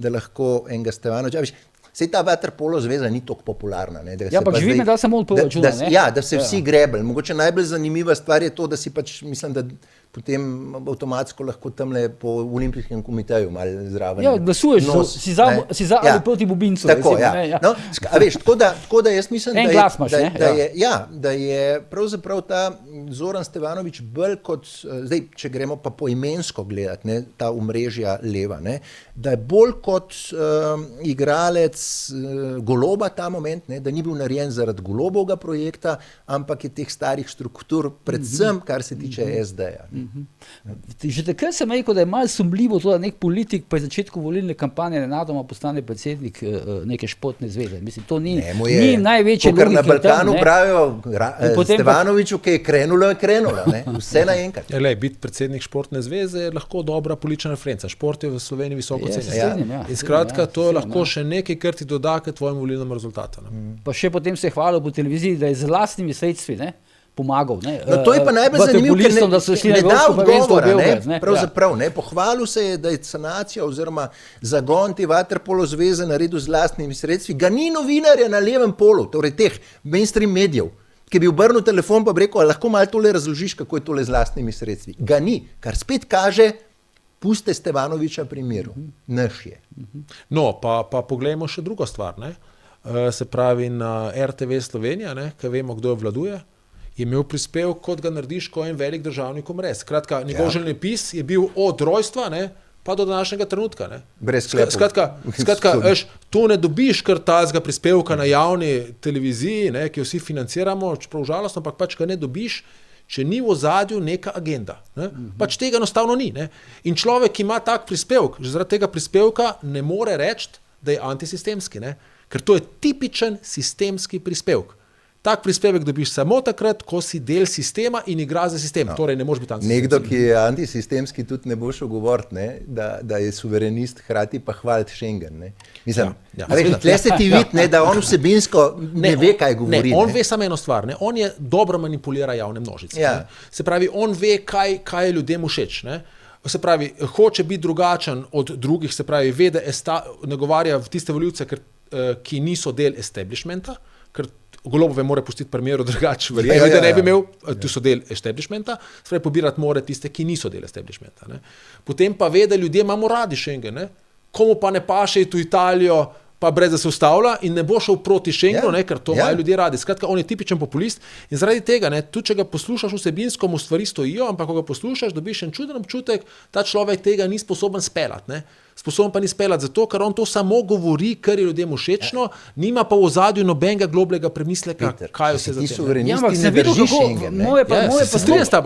da lahko enega Stevanovića, sej ta Vaterpolo zveza ni tako popularna. Ampak živi me, da samo od proračuna, ne? Ja, da se vsi grebeli. Mogoče najbolj zanimiva stvar je to, da si pač, mislim, da potem avtomatsko lahko tamle po olimpijskem komiteju malo zraven. Ja, glasuješ, si za ali proti Bubincu. Tako, a veš, tako da jaz mislim, en glas imaš, da je pravzaprav ta Zoran Stevanović bolj kot, zdaj, če gremo pa poimensko gledati, ne, ta omrežja leva, ne, da je bolj kot igralec Goloba ta moment, ne, da ni bil narejen zaradi Golobovega projekta, ampak je teh starih struktur, predvsem kar se tiče SD-ja. Že takrat sem rekel, da je malo sumljivo to, da nek politik po začetku volilne kampanje nenadoma postane predsednik neke športne zveze. Mislim, to ni največje logike. Na Balkanu pravijo Stevanoviću, ki je krenulo, ne? Vse naenkrat. Biti predsednik športne zveze je lahko dobra politična referenca. Šport je v Sloveniji visoko cenjen. In skratka, to je lahko še nekaj, kar ti doda k tvojemu volilnemu rezultatu. Pa še potem se hvalil po televiziji, da je z lastnimi sredstvi pomagal. No, to je pa najbolj zanimivo, ker ne da odgovora. Pravzaprav, pohvalil se je, da je sanacija oziroma zagon te vaterpolo zveze naredil z lastnimi sredstvi. Ga ni novinarja na levem polu, torej teh mainstream medijev, ki bi obrnil telefon pa bi rekel, lahko malo tole razložiš, kako je tole z lastnimi sredstvi. Ga ni, kar spet kaže, puste Stevanovića pri miru. Naš je. No, pa poglejmo še drugo stvar. Se pravi, na RTV Slovenija, ki vemo, kdo jo vladuje, je imel prispevek, kot ga narediš, ko en velik državnik umre. Skratka, njegov življenjepis je bil od rojstva, pa do današnjega trenutka. Brez sklepov. Skratka, tu ne dobiš kar tazga prispevka na javni televiziji, ki jo vsi financiramo, čeprav žalostno, ampak pač ga ne dobiš, če ni v ozadju neka agenda. Pač tega enostavno ni. In človek, ki ima tak prispevek, že zaradi tega prispevka ne more reči, da je antisistemski. Ker to je tipičen sistemski prispevek. Tak prispevek dobiš samo takrat, ko si del sistema in igra za sistem. Torej ne moreš biti antisistemski. Nekdo, ki je antisistemski, tudi ne bo šel govoriti, da je suverenist, hkrati pa hvaliti Schengen. Mislim, tle se ti vidi, da on vsebinsko ne ve, kaj govori. On ve samo eno stvar. On je dobro manipulira javne množice. Se pravi, on ve, kaj je ljudem všeč. Se pravi, hoče biti drugačen od drugih, se pravi, ve, da nagovarja tiste volivce, ki niso del establishmenta, ker Golobove mora pustiti primeru drugače, da ne bi imel, tu so del establishmenta, spravi pobirati more tiste, ki niso del establishmenta. Potem pa ve, da ljudje imamo radi Schengen, komu pa ne paše iti v Italijo, pa brez da se ustavlja in ne bo šel proti Schengenu, ker to imajo ljudje radi. Skratka, on je tipičen populist in zaradi tega, tudi če ga poslušaš vsebinsko, mu stvari stojijo, ampak ko ga poslušaš, dobiš en čuden občutek, ta človek tega ni sposoben speljati. Sposoben pa ni speljati zato, ker on to samo govori, kar je ljudem všečno, nima pa v ozadju nobenega globlega premisleka, kaj vse za tem. Ti suverenisti ne drži Schengen.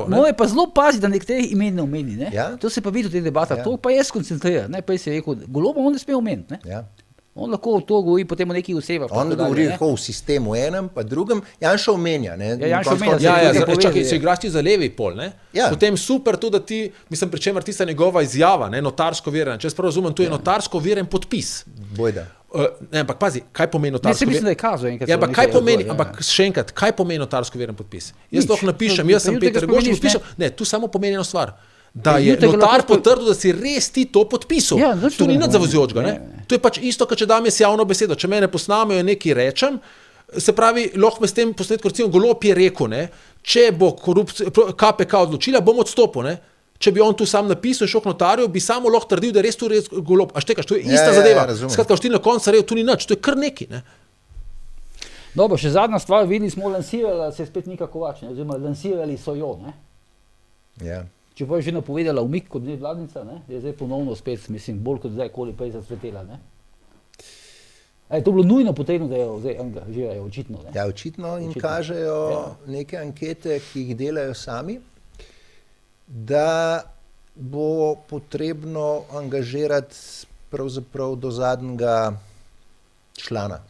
Moje pa zelo pazi, da nekaterih imen ne omeni. To se pa vidi v teh debatah, to pa je skoncentriran. Prej si rekel, Goloba on ne sme omeniti. On lahko to govori potem o nekih osebah. On govori v sistemu enem, pa drugem. Janša omenja. Čakaj, če igraš ti za levi pol, potem super tudi, da ti, mislim, pri čemer tista njegova izjava, notarsko veren, če jaz prav razumem, to je notarsko veren podpis. Bojda. Ampak pazi, kaj pomeni notarsko veren? Mislim, da je kazal enkrat. Ampak kaj pomeni, ampak še enkrat, kaj pomeni notarsko veren podpis? Jaz to napišem, jaz sem Peter Goš podpišem. Ne, tu samo pomeni eno stvar. Da je notar potrdil, da si res ti to podpisal. To ni nič zavazujočega. To je pač isto, kot če dam jaz javno besedo. Če mene posnamejo, nekaj rečem, se pravi, lahko me s tem posnetkom, recimo Golob je rekel, če bo KPK odločila, bom odstopil. Če bi on tu sam napisal in šel k notarju, bi samo lahko trdil, da je res tu res Golob. A štekaš, to je ista zadeva. Skratka, štil na koncu rejo, tu ni nič, to je kar neki. Dobro, še zadnja stvar, videli smo lansirala, se spet Nika Kovač, oziroma lansirali so jo. Čeprav je že napovedala umik kot nevladnica, je zdaj ponovno spet, mislim, bolj kot zdaj, koli prej zacvetela. Je to bilo nujno potrebno, da jo zdaj angažirajo, očitno. Ja, očitno in kažejo neke ankete, ki jih delajo sami, da bo potrebno angažirati pravzaprav do zadnjega člana.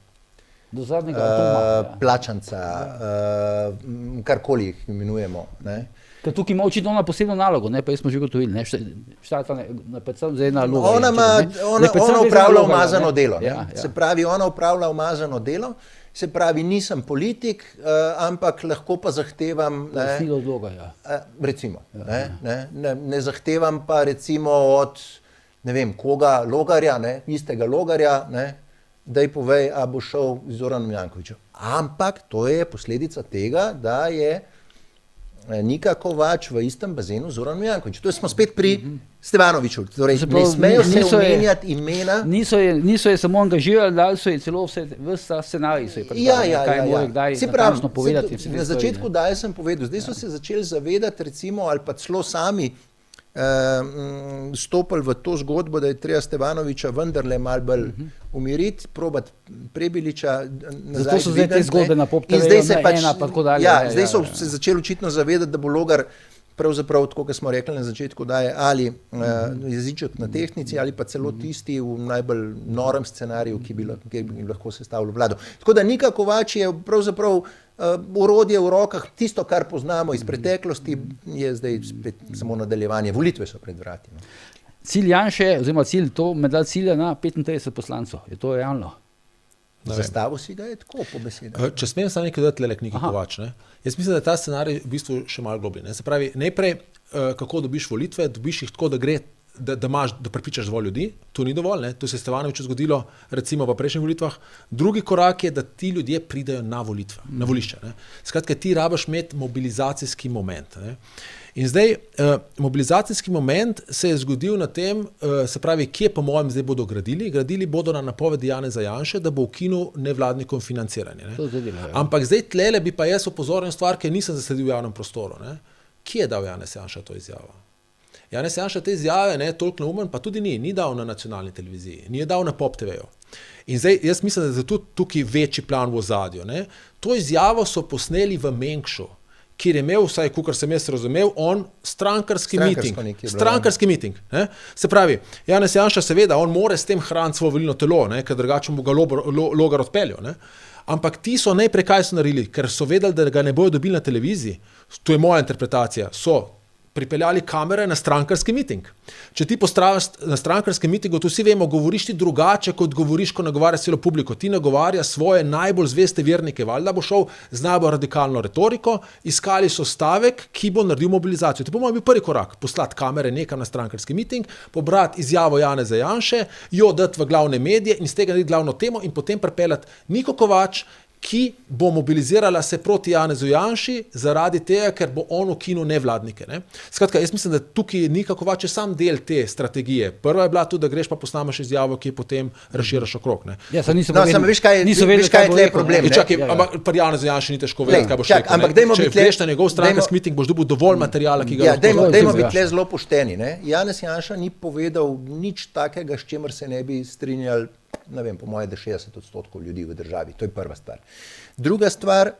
Do zadnjega atoma. Plačanca, karkoli jih imenujemo. Ker tukaj ima očitno ona posebno nalogo, pa smo že gotovili, šta je ta predvsem zdaj ena naloga. Ona upravlja umazano delo. Se pravi, ona upravlja umazano delo, se pravi, nisem politik, ampak lahko pa zahtevam... Silo odloga, recimo. Ne zahtevam pa recimo od, ne vem, koga, Logarja, istega Logarja, daj povej, a bo šel z Zoranom Jankovićem. Ampak to je posledica tega, da je Nika Kovač v istem bazenu z Zoranom Jankovićem. To smo spet pri Stevanoviću. Torej, ne smejo se omenjati imena. Niso je samo angažirali, dali so je celo vse ta scenarij. Kaj mora kdaj natančno povedati. Na začetku daje sem povedal, zdaj so se začeli zavedati recimo ali pa celo sami stopili v to zgodbo, da je treba Stevanovića vendarle malo bolj umiriti, probati Prebiliča nazaj. Zato so zdaj te zgodbe na Pop TV, ena pa tako dalje. Ja, zdaj so se začeli očitno zavedati, da bo Logar pravzaprav, tako kot smo rekli na začetku, da je ali jeziček na tehnici ali pa celo tisti v najbolj norem scenariju, ki bi lahko sestavil vlado. Tako da Nika Kovač je pravzaprav orodje v rokah, tisto, kar poznamo iz preteklosti, je zdaj spet samo nadaljevanje. Volitve so pred vrati. Cilj Janše, oziroma cilj to, medal cilja na 35 poslancov. Je to realno? Zastavo si ga je tako, po besedah. Če smem samo nekaj dodati le k Niki Kovač. Jaz mislim, da je ta scenarij v bistvu še malo globlji. Se pravi, najprej, kako dobiš volitve, dobiš jih tako, da gre, da prepričaš dovolj ljudi, to ni dovolj, to se je Stevanoviću zgodilo recimo v prejšnjih volitvah. Drugi korak je, da ti ljudje pridejo na volitve, na volišče. Skratka, ti rabiš imeti mobilizacijski moment. In zdaj, mobilizacijski moment se je zgodil na tem, se pravi, kje po mojem zdaj bodo gradili. Gradili bodo na napovedi Janeza Janše, da bo ukinil nevladnikom financiranje. Ampak zdaj tlele bi pa jaz opozoril stvar, ki nisem zasledil v javnem prostoru. Kje je dal Janez Janša to izjavo? Janez Janša te izjave, toliko neumen, pa tudi ni dal na nacionalni televiziji, ni je dal na Pop TV-ju. In zdaj, jaz mislim, da je tudi tukaj večji plan v ozadju. To izjavo so posneli v Mengšu, kjer je imel, vsaj kakor sem jaz razumel, on strankarski miting. Se pravi, Janez Janša seveda, on more s tem hraniti svoje volilno telo, ker drugače mu ga Logar odpeljal. Ampak ti so najprej kaj so naredili, ker so vedeli, da ga ne bojo dobili na televiziji, to je moja interpretacija, so pripeljali kamere na strankarski miting. Če ti postaviš na strankarskem mitingu, to vsi vemo, govoriš ti drugače, kot govoriš, ko nagovarjaš celo publiko. Ti nagovarjaš svoje najbolj zveste vernike, valjda bo šel z najbolj radikalno retoriko, iskali so stavek, ki bo naredil mobilizacijo. To bo bil prvi korak, poslati kamere nekam na strankarski miting, pobrati izjavo Janeza Janše, jo dati v glavne medije in z tega narediti glavno temo in potem pripeljati Niko Kovač, ki bo mobilizirala se proti Janezu Janši zaradi tega, ker bo on ukinil nevladnike. Skratka, jaz mislim, da tukaj Nika Kovač je sam del te strategije. Prva je bila tudi, da greš pa posnamaš izjavo, ki potem razširaš okrog. Ja, veš, kaj je tle problem. Ampak pri Janezu Janši ni težko vedeti, kaj boš rekel. Če greš na njegov strankarski miting, boš dobil dovolj materijala, ki ga lahko. Dajmo biti tle zelo pošteni. Janez Janša ni povedal nič takega, s čimer se ne bi strinjali, ne vem, po moje, da 60% ljudi v državi. To je prva stvar. Druga stvar,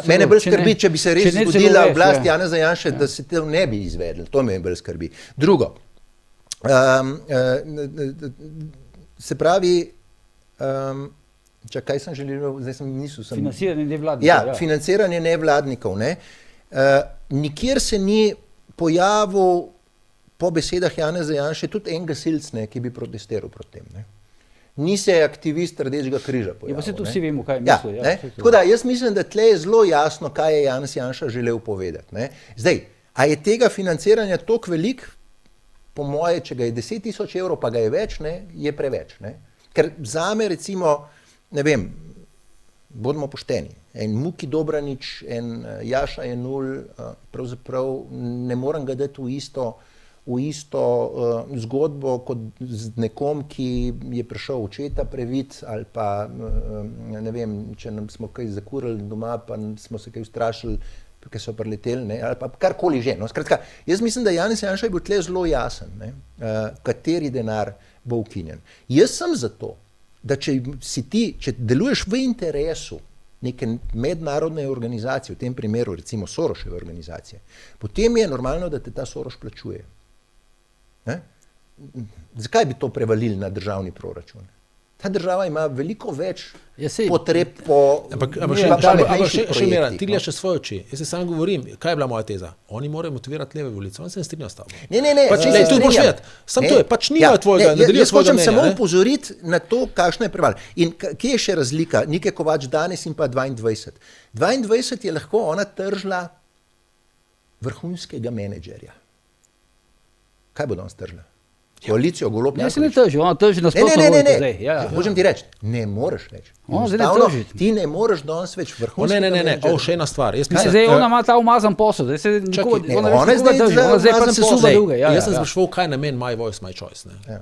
mene bolj skrbi, če bi se res zgodila oblast Janeza Janše, da se to ne bi izvedli. To me bolj skrbi. Drugo, se pravi, kaj sem želel, zdaj sem nisu. Financiranje nevladnikov. Ja, financiranje nevladnikov. Nikjer se ni pojavil po besedah Janeza Janše tudi en gasilc, ki bi protestiral proti tem. Ni se aktivist Rdečega križa pojavil. Ja, pa se tu vsi vemo, kaj misli. Tako da jaz mislim, da tle je zelo jasno, kaj je Janez Janša želel povedati. Zdaj, a je tega financiranja toliko velik? Po moje, če ga je 10.000 evrov, pa ga je več, je preveč. Ker zame recimo, ne vem, bodimo pošteni, en Muki Dobranič, en Jaša Jenull, pravzaprav ne morem ga dati v isto zgodbo kot z nekom, ki je prišel očeta previt ali pa, ne vem, če nam smo kaj zakurili doma, pa smo se kaj ustrašili, ker so prileteli, ali pa karkoli že. Skratka, jaz mislim, da Janez Janša je bil tle zelo jasen, kateri denar bo ukinjen. Jaz sem za to, da če deluješ v interesu neke mednarodne organizacije, v tem primeru recimo Soroševe organizacije, potem je normalno, da te ta Soroš plačuje. Zakaj bi to prevalili na državni proračun? Ta država ima veliko več potreb po pametnejših projektih. Ti gledaš svoje oči. Jaz se sam govorim, kaj je bila moja teza? Oni morajo motivirati leve volice. On se ne strinja s tabo. Jaz hočem samo upozoriti na to, kakšna je preval. In kje je še razlika Nike Kovač danes in pa 22? 22 je lahko ona tržila vrhunskega menedžerja. Kaj bo danes tržila? koalicijo Golob Ne, se ne Janković. trži, ona trži nasprotno logiko zdaj. Ja, ja. Hočem ti reči, ne moreš več. Ona zdaj ne Enostavno, trži. ti ne moreš danes več vrhunskega Ne, menedžerja. še ena stvar. Jaz Ne, mislim, zdaj ona ima ta umazan posel, zdaj se nikoga, ne, ona ona več zdaj nikoga drži, za ona zdaj umazan pač se posel. suva Lej, druge. Ja, jaz sem ja. spraševal, kaj je namen My Voice, My Choice. Ne? Ja.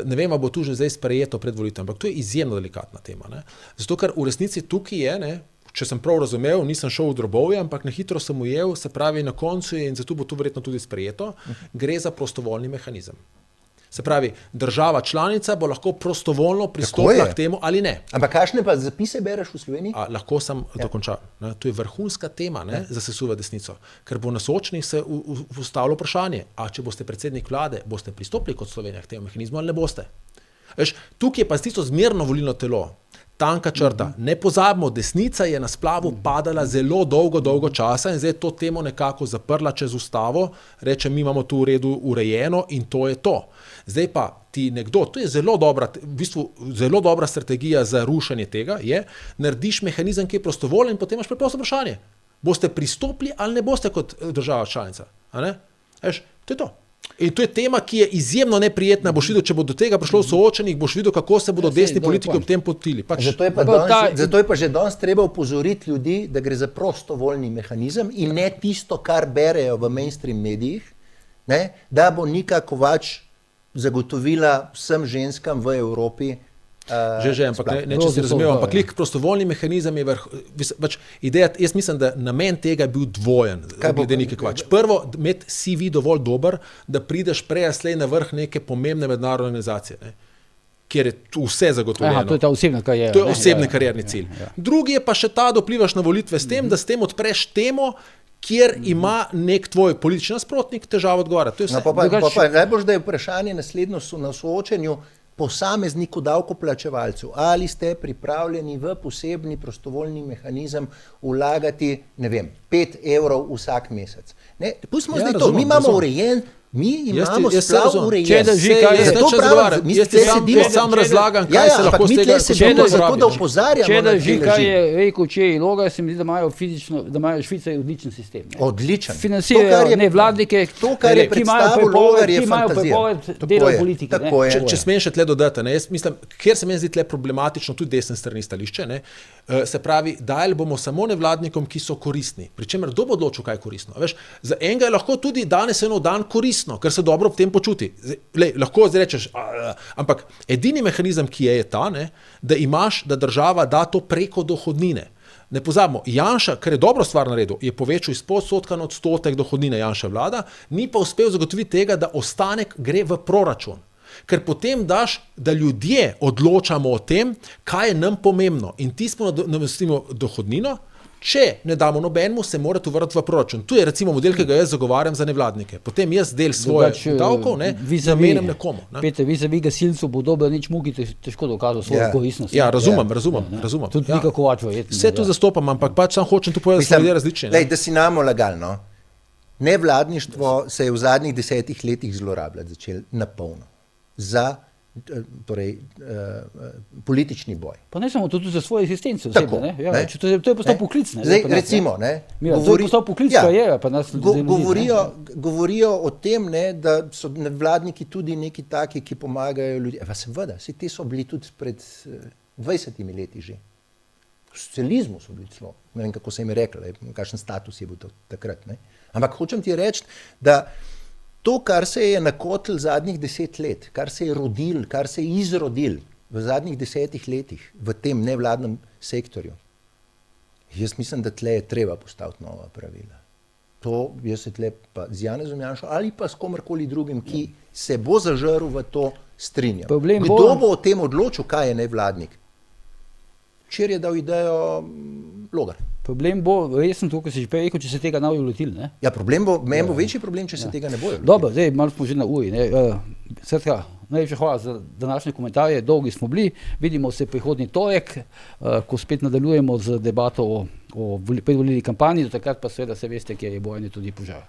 Ne vem, ali bo tu že zdaj sprejeto pred volitvami, ampak to je izjemno delikatna tema. Ne? Zato, ker v resnici tukaj je, ne, če sem prav razumel, nisem šel v drobovje, ampak na hitro sem ujel, se pravi na koncu in zato bo to verjetno tudi sprejeto, gre za prostovoljni mehanizem. Se pravi, država članica bo lahko prostovoljno pristopila k temu ali ne. Ampak kakšne pa zapise bereš v Sloveniji? Lahko sem dokončal. To je vrhunska tema za sesuvo desnico, ker bo na soočenih se postavilo vprašanje, a če boste predsednik vlade, boste pristopili kot Slovenija k temu mehanizmu ali ne boste. Veš, tukaj je pa tisto zmerno volilno telo. Tanka črta. Ne pozabimo, desnica je na splavu padala zelo dolgo časa in zdaj to temo nekako zaprla čez ustavo, reče, mi imamo tu v redu urejeno in to je to. Zdaj pa ti nekdo, to je zelo dobra, v bistvu zelo dobra strategija za rušenje tega, je, narediš mehanizem, ki je prostovoljen in potem imaš preprosto vprašanje. Boste pristopili ali ne boste kot država članica? A ne? Veš, to je to. In to je tema, ki je izjemno neprijetna. Boš videl, če bo do tega prišlo v soočenih, boš videl, kako se bodo desni politiki ob tem potili. Zato je pa že danes treba opozoriti ljudi, da gre za prostovoljni mehanizem in ne tisto, kar berejo v mainstream medijih, ne, da bo Nika Kovač zagotovila vsem ženskam v Evropi. Že, ampak ne, če si razumel, ampak lik prostovoljni mehanizem je pač ideja, jaz mislim, da namen tega je bil dvojen, glede Nike Kovač. Prvo, imeti CV dovolj dober, da prideš prej ali slej na vrh neke pomembne mednarodne organizacije, ne, kjer je tu vse zagotovljeno. Aha, to je ta osebna karijera. To je osebni karierni cilj. Drugi je pa še ta, da vplivaš na volitve s tem, da s tem odpreš temo, kjer ima nek tvoj politični nasprotnik težavo odgovarjati. Najbolj da je vprašanje naslednjo na soočenju posamezniku davkoplačevalcu, ali ste pripravljeni v posebni prostovoljni mehanizem vlagati, ne vem, 5 evrov vsak mesec. Ne, pustimo zdaj to, mi imamo urejen, mi imamo splav urejen. Če drži, kaj je, jaz sam razlagam, kaj se lahko z tega opozarjamo. Če drži, kaj je rekel Če Iloga, se mi zdi, da imajo fizično, da imajo Švica odličen sistem. Odličen. Financirajo nevladnike, to, kar je predstavil Logar, je fantazija. Delajo politike. Če smem še tle dodati, jaz mislim, kjer se meni zdi tle problematično, tudi desne strani stališče, se pravi, dajali bomo samo nevladnikom, ki so koristni. Pričemer, kdo bo odločil, kaj je koristno? Veš, za enega je lahko tudi danes eno dan koristno, ker se dobro ob tem počuti. Lahko zdaj rečeš, ampak edini mehanizem, ki je ta, da imaš, da država da to preko dohodnine. Ne pozabimo, Janša, kar je dobro stvar naredil, je povečal iz 0,5% na odstotek dohodnine Janša vlada, ni pa uspel zagotoviti tega, da ostanek gre v proračun. Ker potem daš, da ljudje odločamo o tem, kaj je nam pomembno. In ti smo namestimo dohodnino, če ne damo nobenemu, se mora to vrniti v proračun. Tu je recimo model, ki ga jaz zagovarjam za nevladnike. Potem jaz del svoje davkov namenim nekomu. Peter, vi gasilcu bo dobro nič muki, težko dokazal svojo koristnost. Ja, razumem. Tudi Nika Kovač verjetno. Vse to zastopam, ampak pač sam hočem tu povedati svoje različne. Da si namo lagalno. Nevladništvo se je v zadnjih 10 letih zlorabljati začel na polno. Za politični boj. Pa ne samo tudi za svojo existenco. To je postal poklic. Zdaj, recimo, to je postal poklic karijera. Govorijo o tem, da so nevladniki tudi neki taki, ki pomagajo ljudem. Seveda, ti so bili tudi pred 20 leti že. V socializmu so bili celo. Ne vem, kako se jim je reklo, kakšen status je bil takrat. Ampak hočem ti reči, da to, kar se je nakotil zadnjih 10 let, kar se je rodil, kar se je izrodil v zadnjih 10 letih v tem nevladnem sektorju, jaz mislim, da tle je treba postaviti nova pravila. To jaz se tle pa z Janezom Janšo ali pa s komerkoli drugim, ki se bo zažrl v to, strinjam. Kdo bo o tem odločil, kaj je nevladnik? Včeraj je dal idejo Logar. Problem bo resen to, ko si že prej rekel, če se tega ne bojo lotili. Ja, meni bo večji problem, če se tega ne bojo lotili. Dobro, zdaj malo smo že na uri. Skratka, najlepša hvala za današnje komentarje, dolgi smo bili, vidimo se prihodnji torek, ko spet nadaljujemo z debato o predvolilni kampanji, do takrat pa seveda se veste, kjer je bojanje tudi požar.